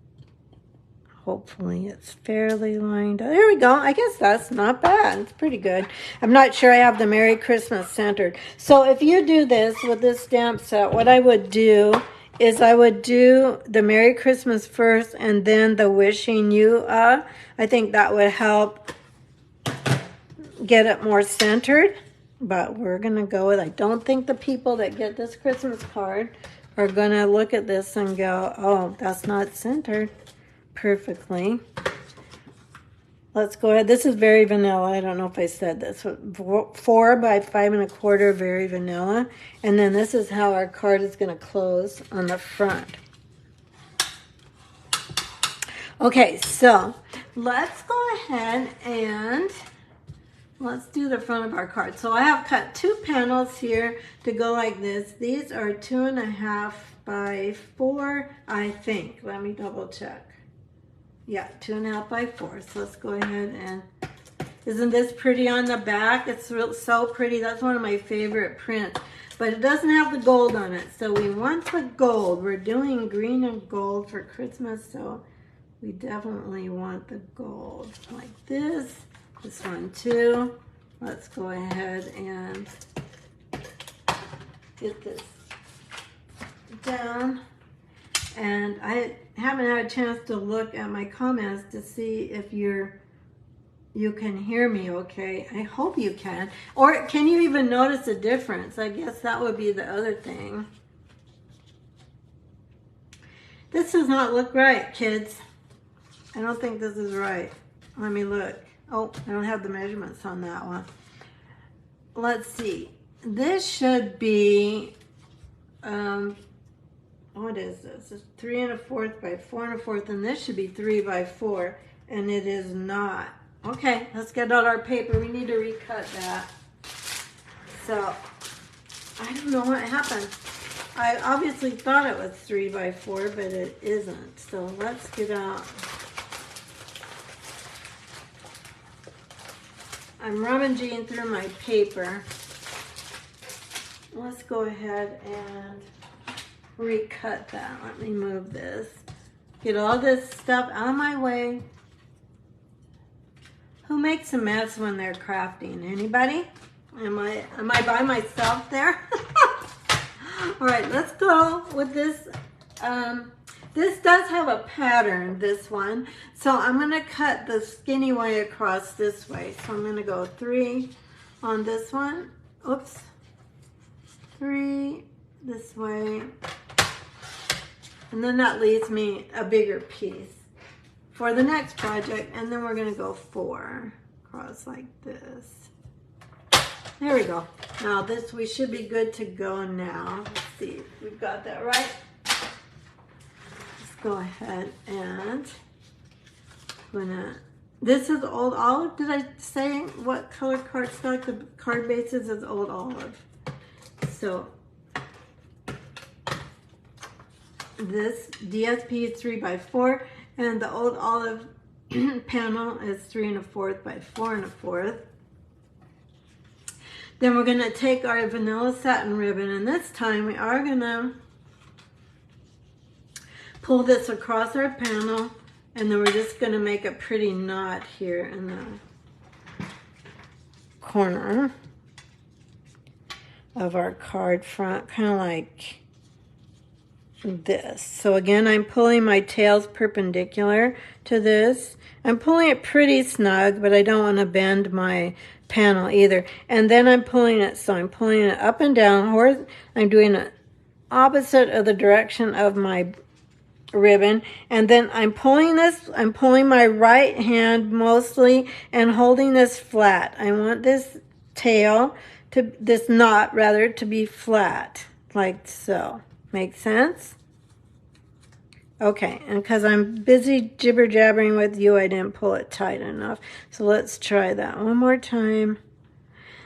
Hopefully it's fairly lined up. There we go. I guess that's not bad. It's pretty good. I'm not sure I have the Merry Christmas centered. So if you do this with this stamp set, what I would do is I would do the Merry Christmas first and then the wishing you a. I think that would help get it more centered. But we're going to go with, I don't think the people that get this Christmas card are going to look at this and go, oh, that's not centered perfectly. let's go ahead. This is very vanilla. I don't know if I said this. 4 by 5 1/4, very vanilla. And then this is how our card is going to close on the front. Okay, so let's go ahead and let's do the front of our card. So I have cut 2 panels here to go like this. These are 2.5 by 4, I think. Let me double check. Yeah, 2.5 by 4. So let's go ahead and, isn't this pretty on the back? It's so pretty. That's one of my favorite prints. But it doesn't have the gold on it. So we want the gold. We're doing green and gold for Christmas. So we definitely want the gold like this. This one too. Let's go ahead and get this down. And I haven't had a chance to look at my comments to see if you can hear me okay. I hope you can. Or can you even notice a difference? I guess that would be the other thing. This does not look right, kids. I don't think this is right. Let me look. Oh, I don't have the measurements on that one. Let's see. This should be, what is this? It's 3 1/4 by 4 1/4, and this should be 3 by 4, and it is not. Okay, let's get out our paper. We need to recut that. So, I don't know what happened. I obviously thought it was 3 by 4, but it isn't. So let's get out. I'm rummaging through my paper. Let's go ahead and recut that. Let me move this. Get all this stuff out of my way. Who makes a mess when they're crafting? Anybody? Am I by myself there? All right, let's go with this. This does have a pattern, this one. So I'm going to cut the skinny way across this way. So I'm going to go 3 on this one. Oops. 3 this way. And then that leaves me a bigger piece for the next project. And then we're going to go 4 across like this. There we go. Now this, we should be good to go now. Let's see if we've got that right. Go ahead and this is Old Olive. Did I say what color cardstock the card base is? Is Old Olive. So this DSP is 3 by 4, and the Old Olive panel is 3 1/4 by 4 1/4. Then we're going to take our vanilla satin ribbon, and this time we are going to pull this across our panel, and then we're just going to make a pretty knot here in the corner of our card front, kind of like this. So again, I'm pulling my tails perpendicular to this. I'm pulling it pretty snug, but I don't want to bend my panel either. And then I'm pulling it, so I'm pulling it up and down. I'm doing it opposite of the direction of my ribbon, and then I'm pulling my right hand mostly and holding this flat. I want this knot rather to be flat, like so. Make sense? Okay, and because I'm busy jibber-jabbering with you, I didn't pull it tight enough. So let's try that one more time.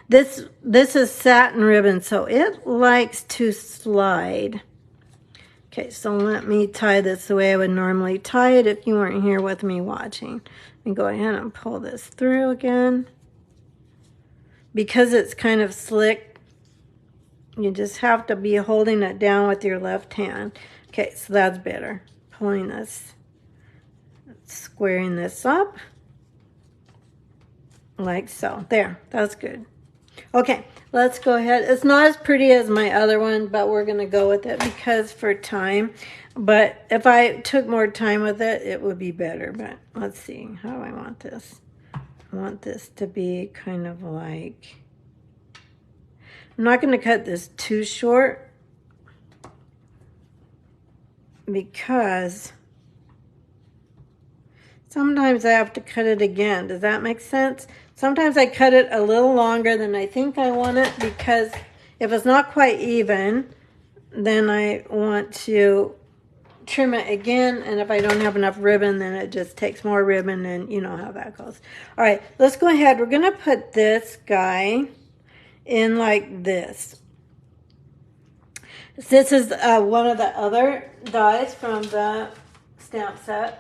This is satin ribbon, so it likes to slide. Okay, so let me tie this the way I would normally tie it if you weren't here with me watching. Let me go ahead and pull this through again. Because it's kind of slick, you just have to be holding it down with your left hand. Okay, so that's better. Pulling this, squaring this up, like so. There, that's good. Okay, let's go ahead. It's not as pretty as my other one, but we're going to go with it because for time. But if I took more time with it, it would be better. But let's see. How do I want this? I want this to be kind of like... I'm not going to cut this too short because Sometimes I have to cut it again. Does that make sense? Sometimes I cut it a little longer than I think I want it, because if it's not quite even, then I want to trim it again, and if I don't have enough ribbon, then it just takes more ribbon, and you know how that goes. All right, let's go ahead. We're going to put this guy in like this. This is one of the other dies from the stamp set.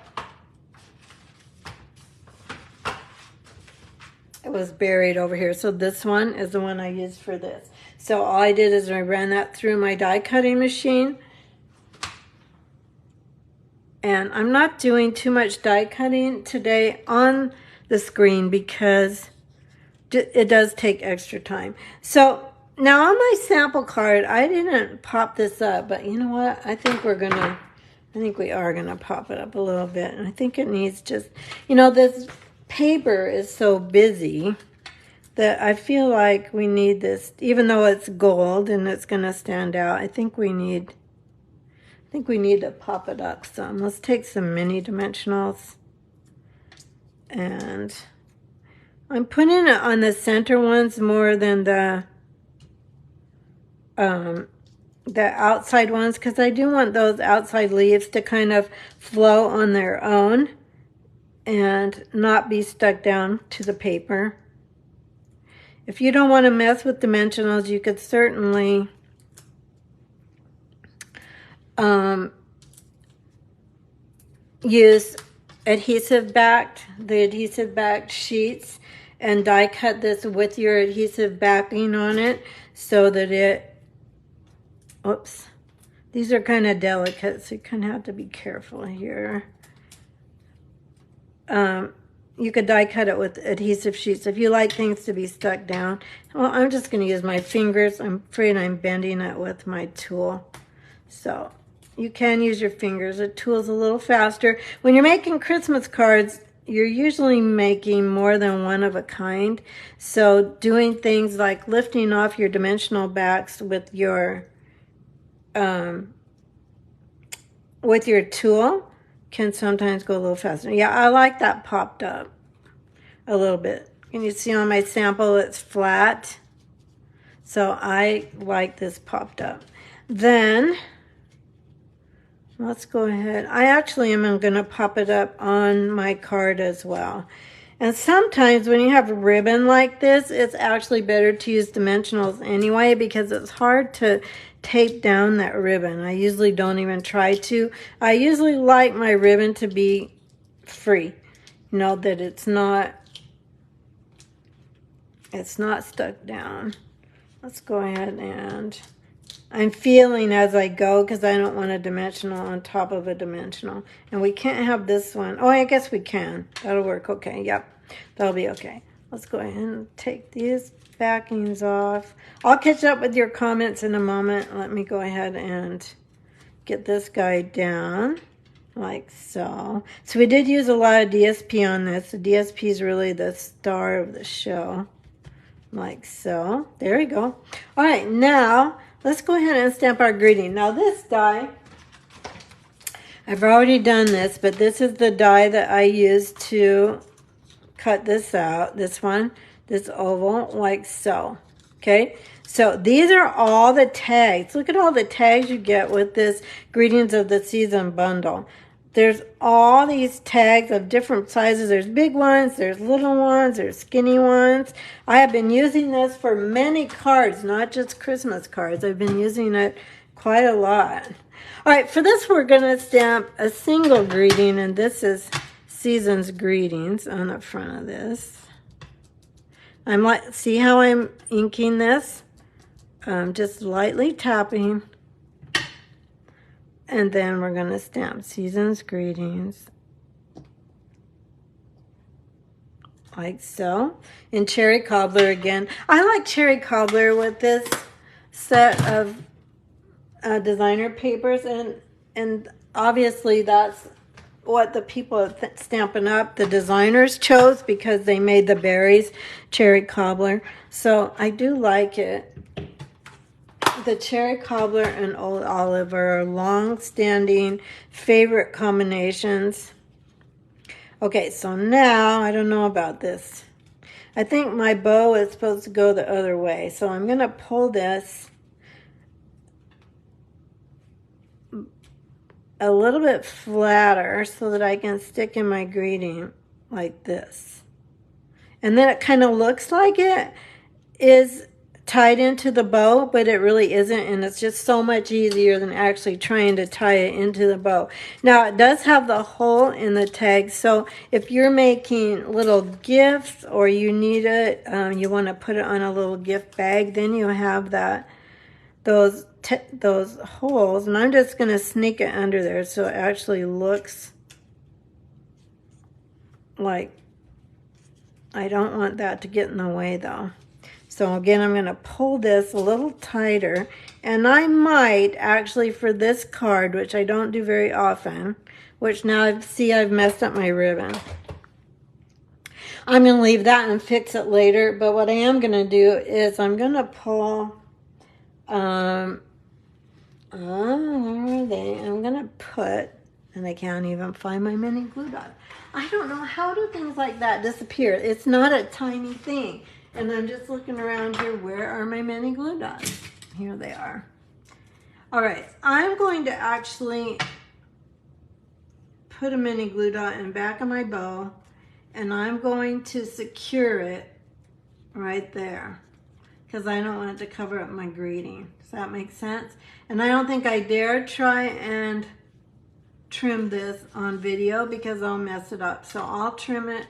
It was buried over here. So this one is the one I used for this. So all I did is I ran that through my die cutting machine. And I'm not doing too much die cutting today on the screen because it does take extra time. So now on my sample card, I didn't pop this up, but you know what? I think we are gonna pop it up a little bit. And I think it needs just, you know, this paper is so busy that I feel like we need this, even though it's gold and it's gonna stand out. I think we need to pop it up some. Let's take some mini dimensionals, and I'm putting it on the center ones more than the outside ones, because I do want those outside leaves to kind of flow on their own and not be stuck down to the paper. If you don't want to mess with dimensionals, you could certainly use the adhesive backed sheets and die cut this with your adhesive backing on it, so that it, oops, these are kind of delicate, so you kind of have to be careful here. You could die cut it with adhesive sheets if you like things to be stuck down. Well, I'm just going to use my fingers. I'm afraid I'm bending it with my tool. So you can use your fingers. The tool's a little faster. When you're making Christmas cards, you're usually making more than one of a kind. So doing things like lifting off your dimensional backs with your tool can sometimes go a little faster. Yeah, I like that popped up a little bit. Can you see on my sample it's flat? So I like this popped up. Then let's go ahead. I actually am going to pop it up on my card as well. And sometimes when you have a ribbon like this, it's actually better to use dimensionals anyway, because it's hard to tape down that ribbon. I usually don't even try to. I usually like my ribbon to be free. You know, that it's not stuck down. Let's go ahead, and I'm feeling as I go, because I don't want a dimensional on top of a dimensional. And we can't have this one. Oh, I guess we can. That'll work. Okay, yep. That'll be okay. Let's go ahead and take these backings off. I'll catch up with your comments in a moment. Let me go ahead and get this guy down like so. So we did use a lot of DSP on this. The DSP is really the star of the show. Like so. There we go. All right, now let's go ahead and stamp our greeting. Now this die, I've already done this, but this is the die that I used to cut this out. This one, this oval, like so. Okay, so these are all the tags. Look at all the tags you get with this Greetings of the Season bundle. There's all these tags of different sizes. There's big ones, there's little ones, there's skinny ones. I have been using this for many cards, not just Christmas cards. I've been using it quite a lot. All right, for this we're going to stamp a single greeting, and this is Season's Greetings on the front of this. I'm like, see how I'm inking this? Just lightly tapping. And then we're going to stamp Season's Greetings. Like so. In Cherry Cobbler again. I like Cherry Cobbler with this set of designer papers. And obviously that's what the people at Stampin' Up, the designers, chose, because they made the berries Cherry Cobbler. So I do like it. The Cherry Cobbler and Old Olive are long-standing favorite combinations. Okay, so now, I don't know about this. I think my bow is supposed to go the other way. So I'm going to pull this a little bit flatter so that I can stick in my greeting like this. And then it kind of looks like it is tied into the bow, but it really isn't, and it's just so much easier than actually trying to tie it into the bow. Now, it does have the hole in the tag, so if you're making little gifts or you need it, you want to put it on a little gift bag, then you have those holes, and I'm just going to sneak it under there so it actually looks like, I don't want that to get in the way though. So again, I'm going to pull this a little tighter, and I might actually, for this card, which I don't do very often, which now I've messed up my ribbon. I'm going to leave that and fix it later, but what I am going to do is I'm going to pull, where are they? I'm going to put, and I can't even find my mini glue dot. I don't know, how do things like that disappear? It's not a tiny thing. And I'm just looking around here. Where are my mini glue dots? Here they are. All right, I'm going to actually put a mini glue dot in the back of my bow, and I'm going to secure it right there because I don't want it to cover up my greeting. Does that make sense? And I don't think I dare try and trim this on video because I'll mess it up. So I'll trim it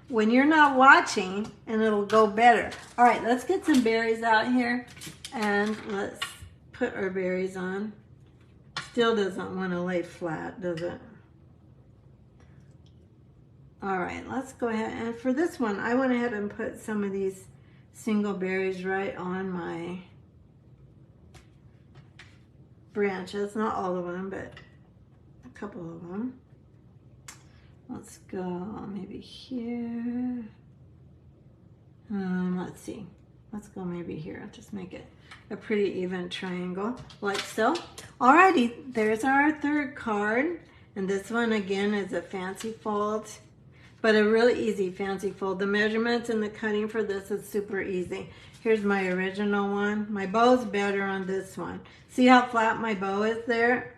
when you're not watching, and it'll go better. All right, let's get some berries out here, and let's put our berries on. Still doesn't want to lay flat, does it? All right, let's go ahead, and for this one, I went ahead and put some of these single berries right on my branches. Not all of them, but a couple of them. Let's go maybe here. Let's see. Let's go maybe here. Just make it a pretty even triangle, like so. Alrighty, there's our third card. And this one again is a fancy fold, but a really easy fancy fold. The measurements and the cutting for this is super easy. Here's my original one. My bow's better on this one. See how flat my bow is there?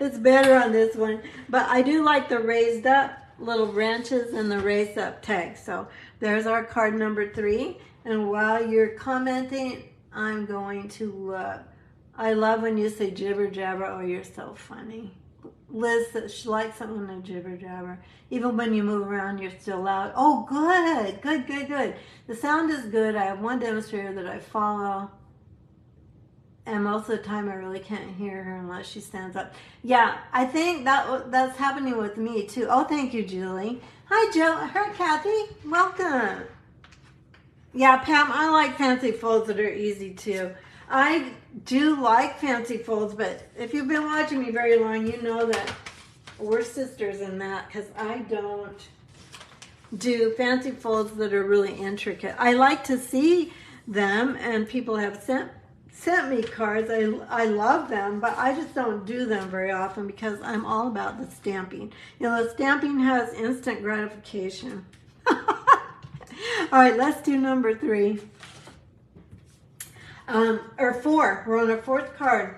It's better on this one, but I do like the raised up little branches and the raised up tag. So there's our card number 3. And while you're commenting, I'm going to look. I love when you say jibber jabber. Oh, you're so funny. Liz says she likes it when I jibber jabber. Even when you move around, you're still loud. Oh, good, good, good, good. The sound is good. I have one demonstrator that I follow, and most of the time I really can't hear her unless she stands up. Yeah, I think that's happening with me too. Oh, thank you, Julie. Hi, Joe. Hi, Kathy. Welcome. Yeah, Pam, I like fancy folds that are easy too. I do like fancy folds, but if you've been watching me very long, you know that we're sisters in that, because I don't do fancy folds that are really intricate. I like to see them, and people have sent me cards. I love them, but I just don't do them very often because I'm all about the stamping. You know, the stamping has instant gratification. All right, let's do number 3. Or 4. We're on our 4th card.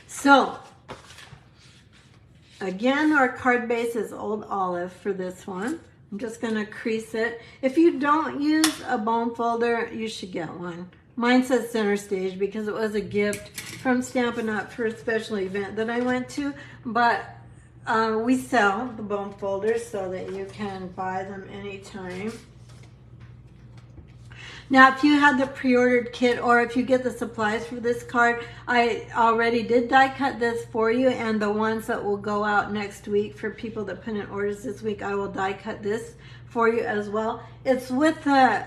So, again, our card base is Old Olive for this one. I'm just going to crease it. If you don't use a bone folder, you should get one. Mine says Center Stage because it was a gift from Stampin' Up! For a special event that I went to. But we sell the bone folders so that you can buy them anytime. Now, if you had the pre-ordered kit, or if you get the supplies for this card, I already did die cut this for you, and the ones that will go out next week for people that put in orders this week, I will die cut this for you as well. It's with the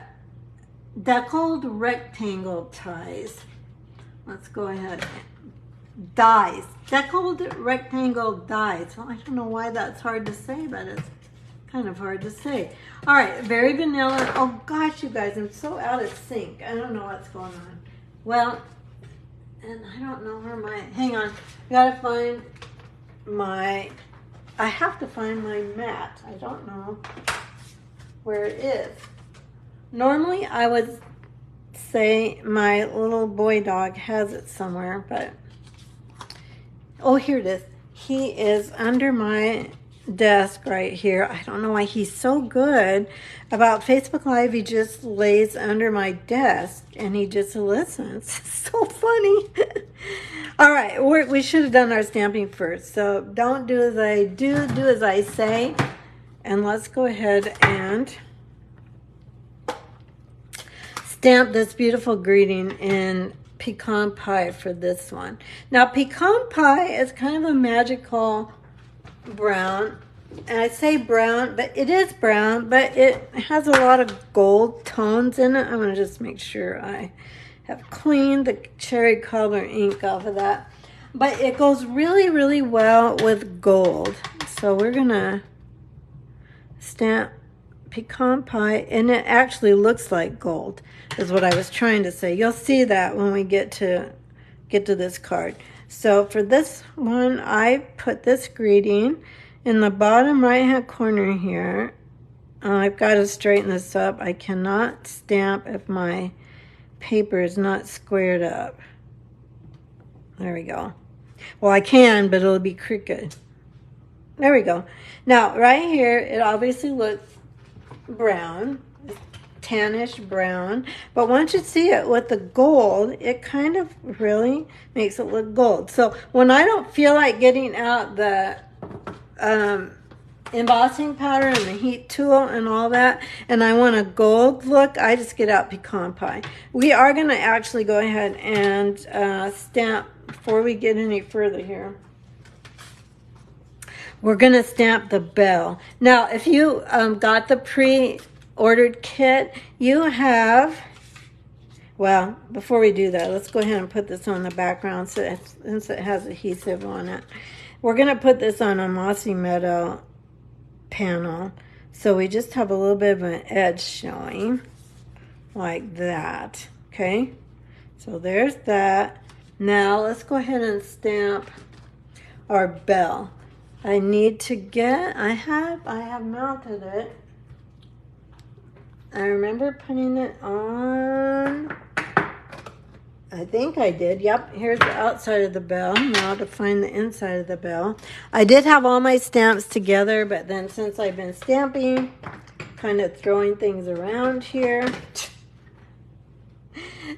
deckled rectangle ties. Let's go ahead. Dies. Deckled rectangle dies. Well, I don't know why that's hard to say, but it's kind of hard to say. All right, very vanilla. Oh gosh, you guys, I'm so out of sync. I don't know what's going on. Well, and I don't know where my, hang on. I gotta find my I have to find my mat. I don't know where it is. Normally I would say my little boy dog has it somewhere, but oh, here it is. He is under my desk right here. I don't know why he's so good about Facebook Live. He just lays under my desk and he just listens. So funny. All right, we should have done our stamping first. So don't do as I do, do as I say. And let's go ahead and stamp this beautiful greeting in pecan pie for this one. Now, pecan pie is kind of a magical brown. And I say brown, but it is brown, but it has a lot of gold tones in it. I'm going to just make sure I have cleaned the cherry cobbler ink off of that. But it goes really, really well with gold. So we're going to stamp pecan pie, and it actually looks like gold, is what I was trying to say. You'll see that when we get to this card. So for this one, I put this greeting in the bottom right hand corner here. I've got to straighten this up. I cannot stamp if my paper is not squared up. There we go. Well, I can, but it'll be crooked. There we go. Now, right here, it obviously looks brown, tannish brown, but once you see it with the gold, it kind of really makes it look gold. So when I don't feel like getting out the embossing powder and the heat tool and all that, and I want a gold look, I just get out pecan pie. We are going to actually go ahead and stamp before we get any further here. We're going to stamp the bell. Now, if you got the pre-ordered kit, you have, well, before we do that, let's go ahead and put this on the background since it has adhesive on it. We're going to put this on a Mossy Meadow panel. So we just have a little bit of an edge showing like that. Okay, so there's that. Now let's go ahead and stamp our bell. I need to get, I have mounted it. I remember putting it on, I think I did. Yep, here's the outside of the bell. Now to find the inside of the bell. I did have all my stamps together, but then since I've been stamping, kind of throwing things around here.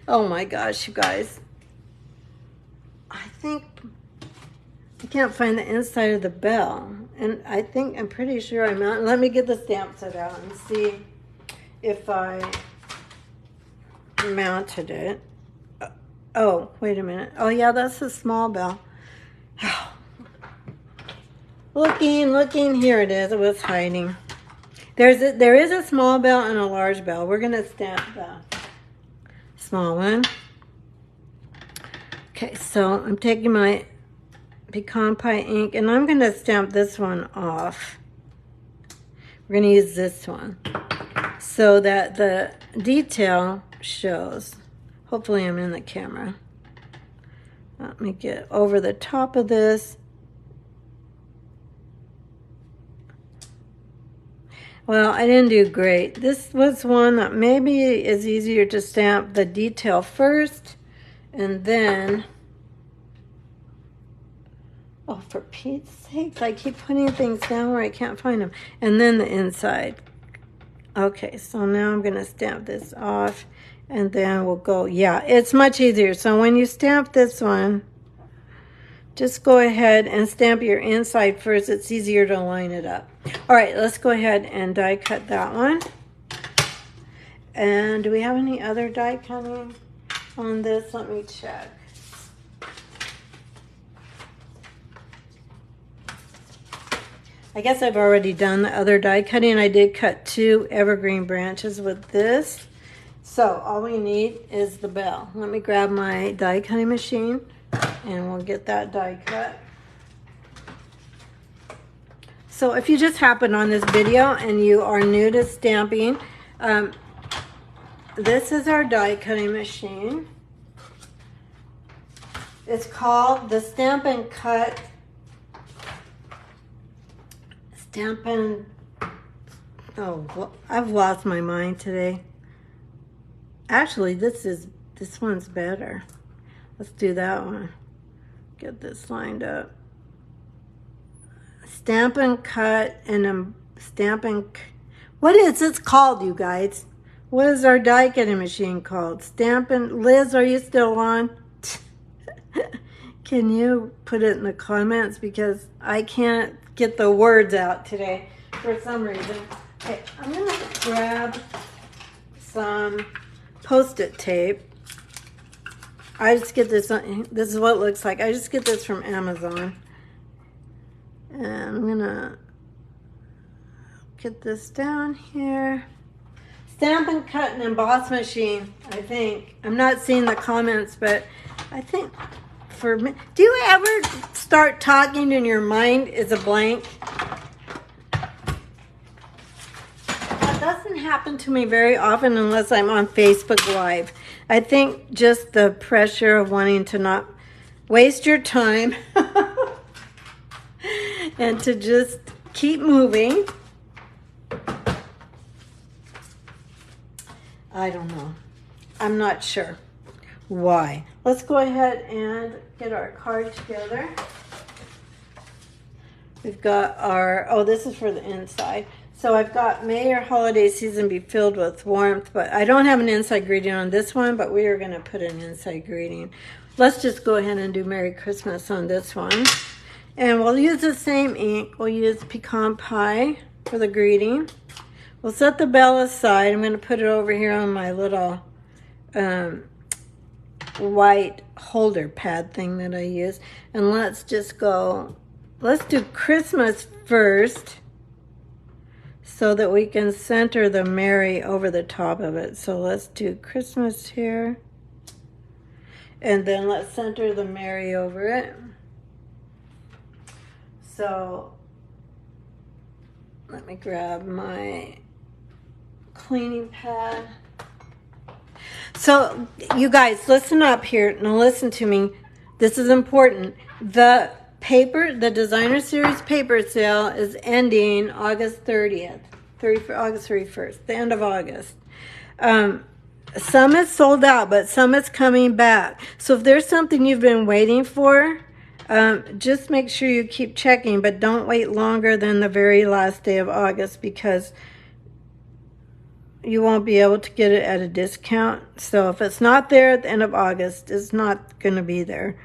Oh my gosh, you guys. I can't find the inside of the bell. And I'm pretty sure I'm out. Let me get the stamp set out and see if I mounted it. Oh, wait a minute. Oh yeah, that's a small bell. Looking, here it is. It was hiding. There is a small bell and a large bell. We're gonna stamp the small one. Okay, so I'm taking my pecan pie ink and I'm gonna stamp this one off. We're gonna use this one so that the detail shows. Hopefully I'm in the camera. Let me get over the top of this. Well, I didn't do great. This was one that maybe is easier to stamp the detail first and then, oh, for Pete's sakes, I keep putting things down where I can't find them. And then the inside. Okay, so now I'm gonna stamp this off and then we'll go, yeah, it's much easier. So when you stamp this one, just go ahead and stamp your inside first. It's easier to line it up. All right, let's go ahead and die cut that one. And do we have any other die cutting on this? Let me check. I guess I've already done the other die cutting. I did cut 2 evergreen branches with this. So all we need is the bell. Let me grab my die cutting machine and we'll get that die cut. So if you just happened on this video and you are new to stamping, this is our die cutting machine. It's called the Stampin' Cut Stampin'. Oh, well, I've lost my mind today. Actually, this one's better. Let's do that one. Get this lined up. Stampin' Cut and Stampin'. What is this called, you guys? What is our die cutting machine called? Stampin'. Liz, are you still on? Can you put it in the comments, because I can't get the words out today for some reason. Okay, I'm gonna grab some Post-it tape. I just get this, this is what it looks like. I just get this from Amazon. And I'm gonna get this down here. Stampin' Cut and Emboss machine, I think. I'm not seeing the comments, but I think for me, do you ever start talking and your mind is a blank? That doesn't happen to me very often unless I'm on Facebook Live. I think just the pressure of wanting to not waste your time and to just keep moving. I don't know. I'm not sure why. Let's go ahead and get our card together. We've got our, oh, this is for the inside. So I've got, may your holiday season be filled with warmth, but I don't have an inside greeting on this one, but we are going to put an inside greeting. Let's just go ahead and do Merry Christmas on this one. And we'll use the same ink. We'll use Pecan Pie for the greeting. We'll set the bell aside. I'm going to put it over here on my little white holder pad thing that I use. And let's just go, let's do Christmas first so that we can center the Merry over the top of it. So let's do Christmas here. And then let's center the Merry over it. So let me grab my cleaning pad. So you guys, listen up here. Now listen to me. This is important. The paper, the designer series paper sale is ending August 30th, August 31st, the end of August. Some is sold out, but some is coming back. So if there's something you've been waiting for, just make sure you keep checking, but don't wait longer than the very last day of August, because you won't be able to get it at a discount. So if it's not there at the end of August, it's not going to be there.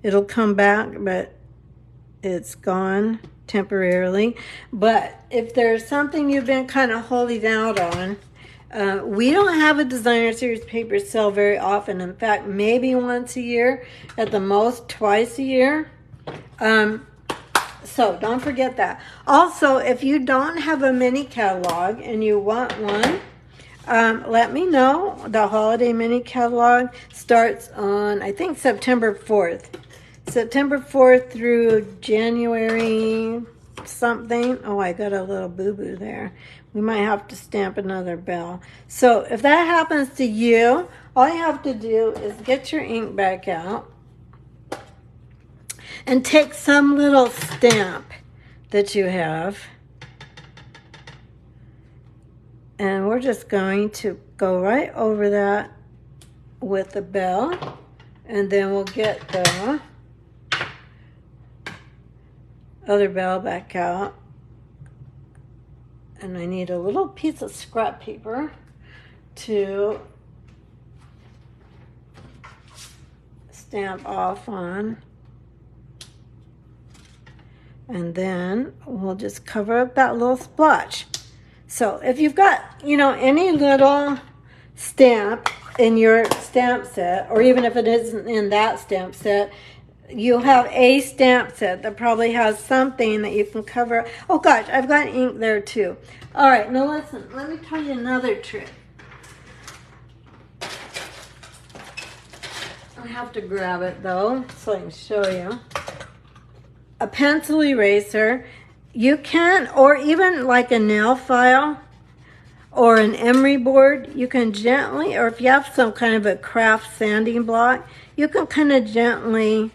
It'll come back, but it's gone temporarily. But if there's something you've been kind of holding out on, we don't have a designer series paper sale very often. In fact, maybe once a year, at the most twice a year. So don't forget that. Also, if you don't have a mini catalog and you want one, let me know. The holiday mini catalog starts on, I think, September 4th. September 4th through January something. Oh, I got a little boo-boo there. We might have to stamp another bell. So if that happens to you, all you have to do is get your ink back out and take some little stamp that you have. And we're just going to go right over that with the bell. And then we'll get the other bell back out. And I need a little piece of scrap paper to stamp off on. And then we'll just cover up that little splotch. So if you've got, you know, any little stamp in your stamp set, or even if it isn't in that stamp set, you have a stamp set that probably has something that you can cover. Oh gosh, I've got ink there too. All right, now listen, let me tell you another trick. I have to grab it though, so I can show you. A pencil eraser. You can, or even like a nail file or an emery board, you can gently, or if you have some kind of a craft sanding block, you can kind of gently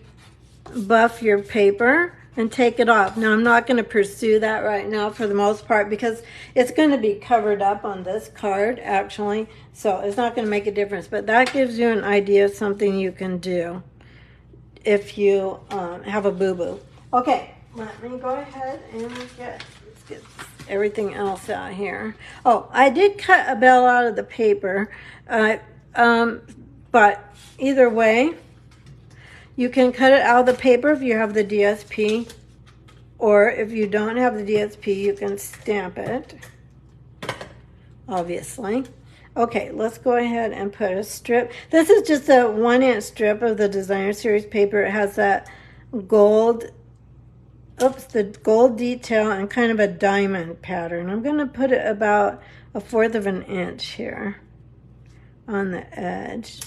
buff your paper and take it off. Now I'm not going to pursue that right now for the most part because it's going to be covered up on this card actually, so it's not going to make a difference, but that gives you an idea of something you can do if you have a boo-boo. Okay, let me go ahead and let's get everything else out here. Oh, I did cut a bell out of the paper, but either way, you can cut it out of the paper if you have the DSP, or if you don't have the DSP, you can stamp it, obviously. Okay, let's go ahead and put a strip. This is just a 1-inch strip of the Designer Series paper. It has that gold, the gold detail and kind of a diamond pattern. I'm going to put it about 1/4 of an inch here on the edge.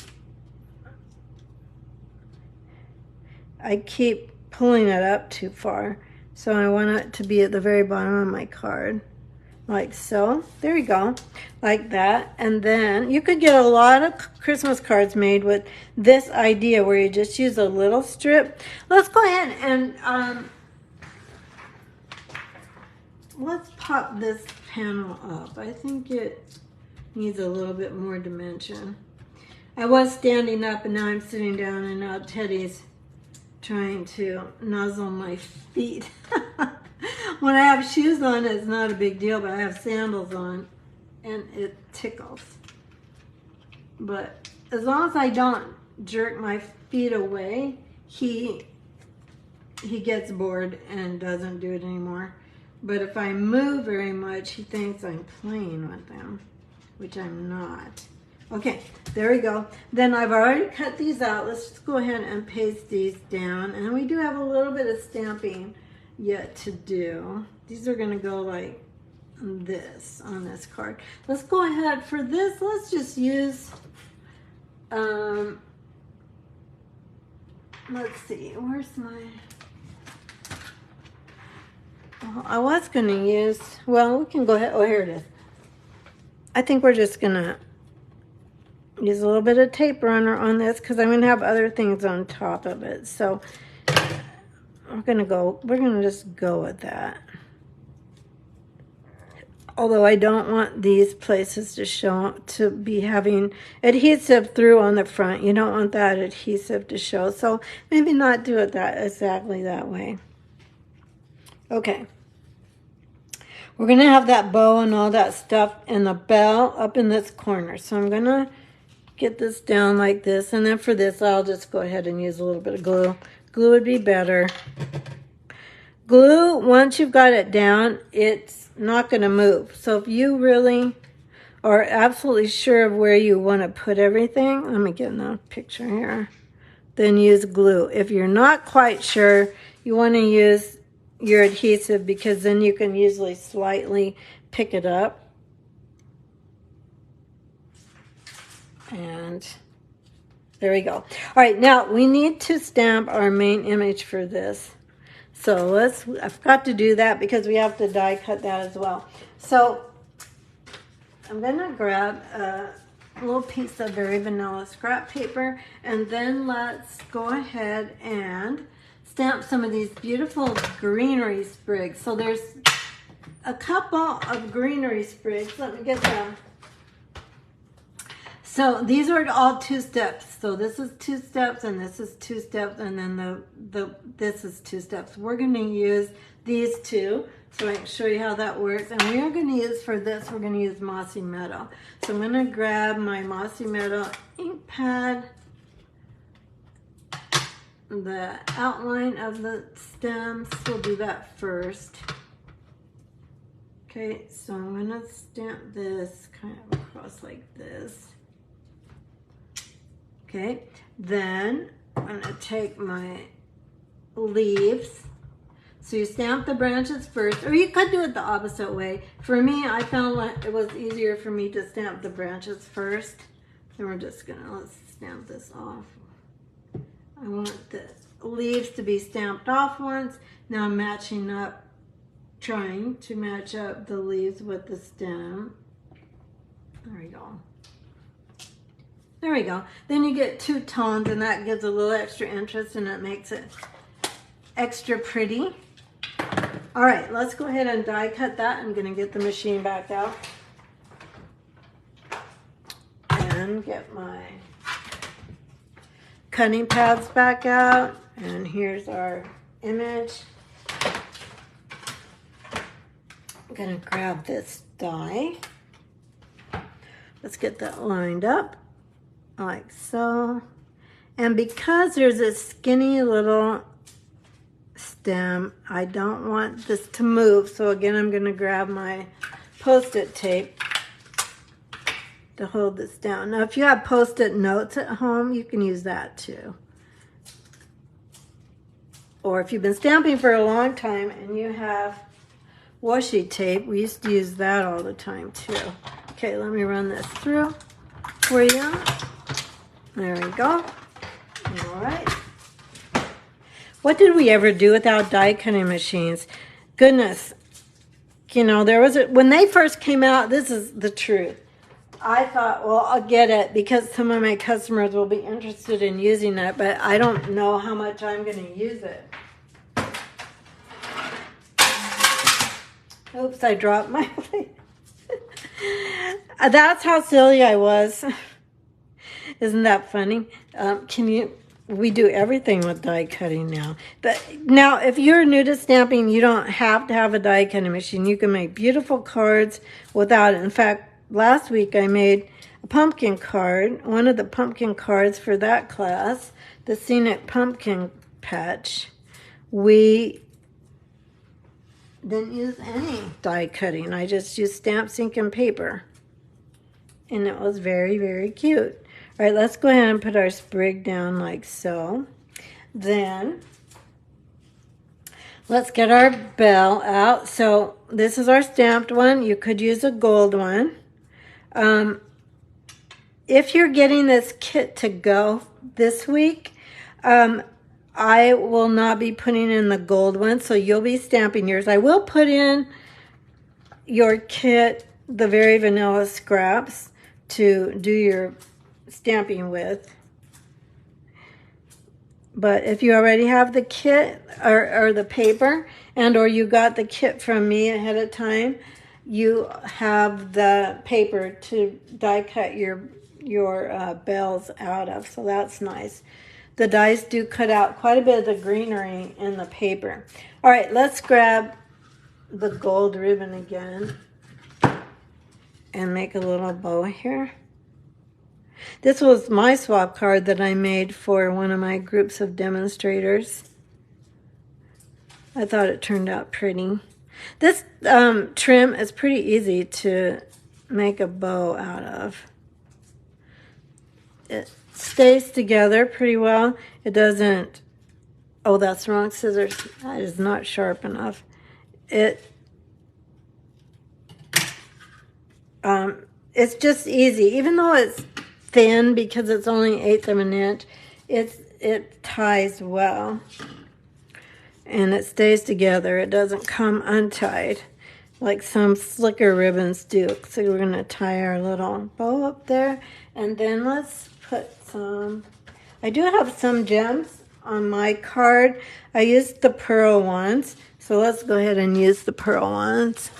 I keep pulling it up too far, so I want it to be at the very bottom of my card, like so. There you go, like that. And then you could get a lot of Christmas cards made with this idea where you just use a little strip. Let's go ahead and let's pop this panel up. I think it needs a little bit more dimension. I was standing up and now I'm sitting down, and now Teddy's trying to nuzzle my feet. When I have shoes on, it's not a big deal, but I have sandals on and it tickles. But as long as I don't jerk my feet away, he gets bored and doesn't do it anymore. But if I move very much, he thinks I'm playing with him, which I'm not. Okay, there we go. Then I've already cut these out. Let's just go ahead and paste these down. And we do have a little bit of stamping yet to do. These are going to go like this on this card. Let's go ahead for this. Let's just use, let's see, where's my, oh, I was going to use, well, we can go ahead. Oh, here it is. I think we're just going to use a little bit of tape runner on this because I'm going to have other things on top of it. So we're going to just go with that. Although I don't want these places to be having adhesive through on the front. You don't want that adhesive to show. So maybe not do it exactly that way. Okay. We're going to have that bow and all that stuff and the bell up in this corner. So I'm going to get this down like this, and then for this I'll just go ahead and use a little bit of glue. Glue would be better. Glue, once you've got it down, it's not going to move. So if you really are absolutely sure of where you want to put everything, let me get another picture here, then use glue. If you're not quite sure, you want to use your adhesive because then you can usually slightly pick it up. And there we go. All right, now we need to stamp our main image for this. So I've got to do that because we have to die cut that as well. So I'm going to grab a little piece of very vanilla scrap paper, and then let's go ahead and stamp some of these beautiful greenery sprigs. So there's a couple of greenery sprigs. Let me get them. So these are all 2 steps. So this is 2 steps, and this is 2 steps, and then this is 2 steps. We're going to use these 2, so I can show you how that works. And we are going to use, for this, we're going to use Mossy Meadow. So I'm going to grab my Mossy Meadow ink pad, the outline of the stems. We'll do that first. Okay, so I'm going to stamp this kind of across like this. Okay, then I'm going to take my leaves. So you stamp the branches first, or you could do it the opposite way. For me, I found like it was easier for me to stamp the branches first. Then we're just going to, let's stamp this off. I want the leaves to be stamped off once. Now I'm matching up, trying to match up the leaves with the stem. There we go. There we go. Then you get 2 tones, and that gives a little extra interest, and it makes it extra pretty. All right, let's go ahead and die cut that. I'm gonna get the machine back out and get my cutting pads back out. And here's our image. I'm gonna grab this die. Let's get that lined up like so. And because there's a skinny little stem, I don't want this to move. So again, I'm gonna grab my Post-it tape to hold this down. Now, if you have Post-it notes at home, you can use that too. Or if you've been stamping for a long time and you have washi tape, we used to use that all the time too. Okay, let me run this through for you. There we go. All right. What did we ever do without die cutting machines? Goodness. You know, when they first came out, this is the truth. I thought, well, I'll get it because some of my customers will be interested in using it, but I don't know how much I'm going to use it. Oops, I dropped my plate. That's how silly I was. Isn't that funny? We do everything with die cutting now. But now, if you're new to stamping, you don't have to have a die cutting machine. You can make beautiful cards without it. In fact, last week I made a pumpkin card, one of the pumpkin cards for that class, the Scenic Pumpkin Patch. We didn't use any die cutting. I just used stamp, ink, and paper. And it was very, very cute. All right, let's go ahead and put our sprig down like so. Then let's get our bell out. So this is our stamped one. You could use a gold one. If you're getting this kit to go this week, I will not be putting in the gold one, so you'll be stamping yours. I will put in your kit, the very vanilla scraps, to do your stamping with. But if you already have the kit or the paper, or you got the kit from me ahead of time, you have the paper to die cut your bells out of, so that's nice. The dies do cut out quite a bit of the greenery in the paper. All right, let's grab the gold ribbon again and make a little bow here. This was my swap card that I made for one of my groups of demonstrators. I thought it turned out pretty. This trim is pretty easy to make a bow out of. It stays together pretty well. It doesn't, oh, that's the wrong scissors. That is not sharp enough. It's just easy. Even though it's thin because it's only 1/8 of an inch, it ties well. And it stays together. It doesn't come untied like some slicker ribbons do. So we're going to tie our little bow up there. And then let's put some, I do have some gems on my card. I used the pearl ones. So let's go ahead and use the pearl ones.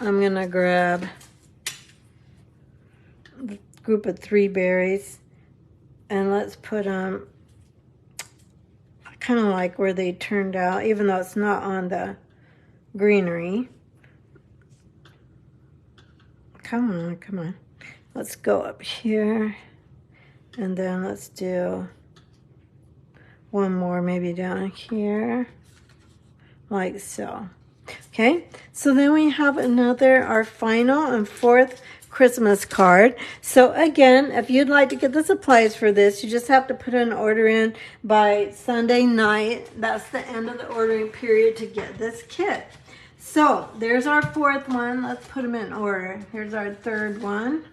I'm going to grab a group of 3 berries. And let's put them, I kind of like where they turned out, even though it's not on the greenery. Come on, come on. Let's go up here, and then let's do one more maybe down here, like so. Okay, so then we have our final and 4th Christmas card. So again, if you'd like to get the supplies for this, you just have to put an order in by Sunday night. That's the end of the ordering period to get this kit. So there's our 4th one. Let's put them in order. Here's our 3rd one.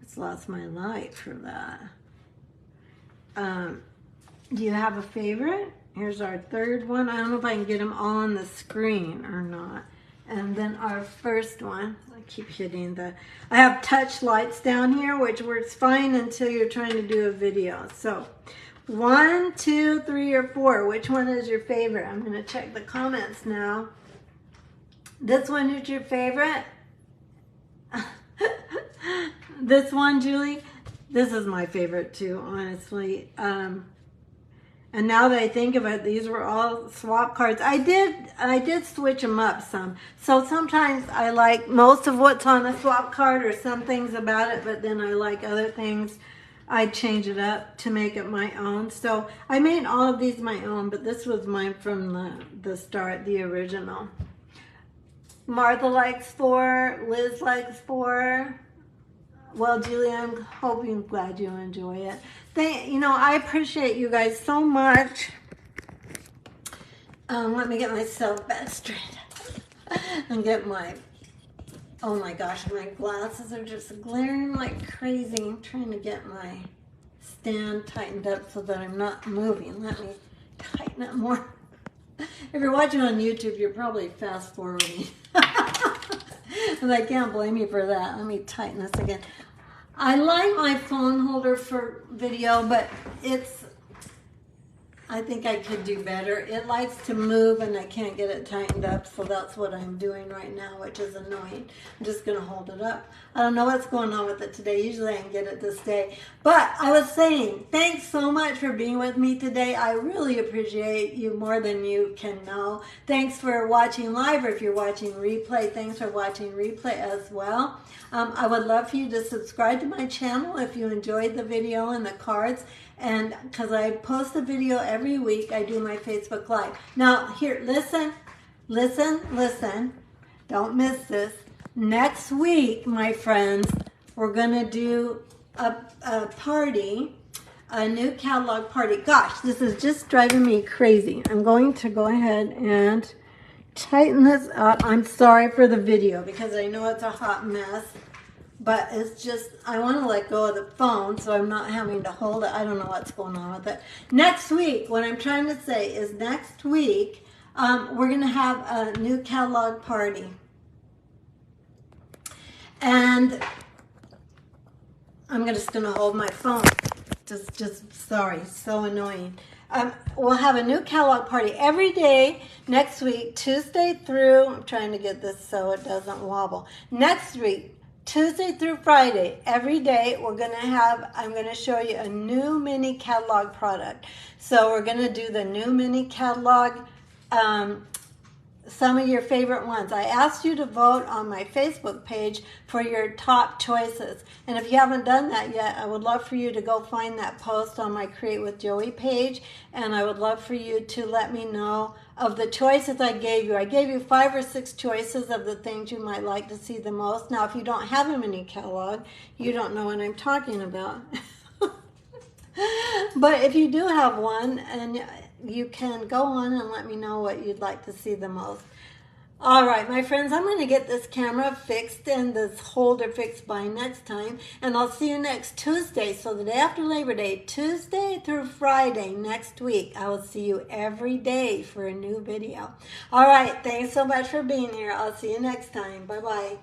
Just lost my light for that. Do you have a favorite? Here's our 3rd one. I don't know if I can get them all on the screen or not. And then our 1st one, I keep hitting I have touch lights down here, which works fine until you're trying to do a video. So 1, 2, 3, or 4. Which one is your favorite? I'm going to check the comments now. This one is your favorite? This one, Julie? This is my favorite too, honestly. And now that I think of it, these were all swap cards. I did switch them up some. So sometimes I like most of what's on a swap card or some things about it, but then I like other things. I change it up to make it my own. So I made all of these my own, but this was mine from the start, the original. Martha likes 4. Liz likes 4. Well, Julie, I'm glad you enjoy it. I appreciate you guys so much. Let me get myself back straight and get oh my gosh, my glasses are just glaring like crazy. I'm trying to get my stand tightened up so that I'm not moving. Let me tighten it more. If you're watching on YouTube, you're probably fast forwarding. And I can't blame you for that. Let me tighten this again. I like my phone holder for video, but I think I could do better. It likes to move and I can't get it tightened up, so that's what I'm doing right now, which is annoying. I'm just going to hold it up. I don't know what's going on with it today. Usually I can get it to stay. But I was saying, thanks so much for being with me today. I really appreciate you more than you can know. Thanks for watching live, or if you're watching replay, thanks for watching replay as well. I would love for you to subscribe to my channel if you enjoyed the video and the cards. And because I post a video every week, I do my Facebook Live. Now, here, listen. Don't miss this. Next week, my friends, we're going to do a party, a new catalog party. Gosh, this is just driving me crazy. I'm going to go ahead and tighten this up. I'm sorry for the video because I know it's a hot mess. But it's just, I want to let go of the phone so I'm not having to hold it. I don't know what's going on with it. Next week, what I'm trying to say is next week, we're going to have a new catalog party. And I'm just going to hold my phone. Just sorry, so annoying. We'll have a new catalog party every day next week, Tuesday through, I'm trying to get this so it doesn't wobble. Next week, Tuesday through Friday, every day, I'm going to show you a new mini catalog product. So we're going to do the new mini catalog, some of your favorite ones. I asked you to vote on my Facebook page for your top choices. And if you haven't done that yet, I would love for you to go find that post on my Create with Joey page. And I would love for you to let me know of the choices I gave you. I gave you 5 or 6 choices of the things you might like to see the most. Now, if you don't have a mini catalog, you don't know what I'm talking about. But if you do have one, and you can go on and let me know what you'd like to see the most. All right, my friends, I'm going to get this camera fixed and this holder fixed by next time. And I'll see you next Tuesday. So the day after Labor Day, Tuesday through Friday next week, I will see you every day for a new video. All right, thanks so much for being here. I'll see you next time. Bye-bye.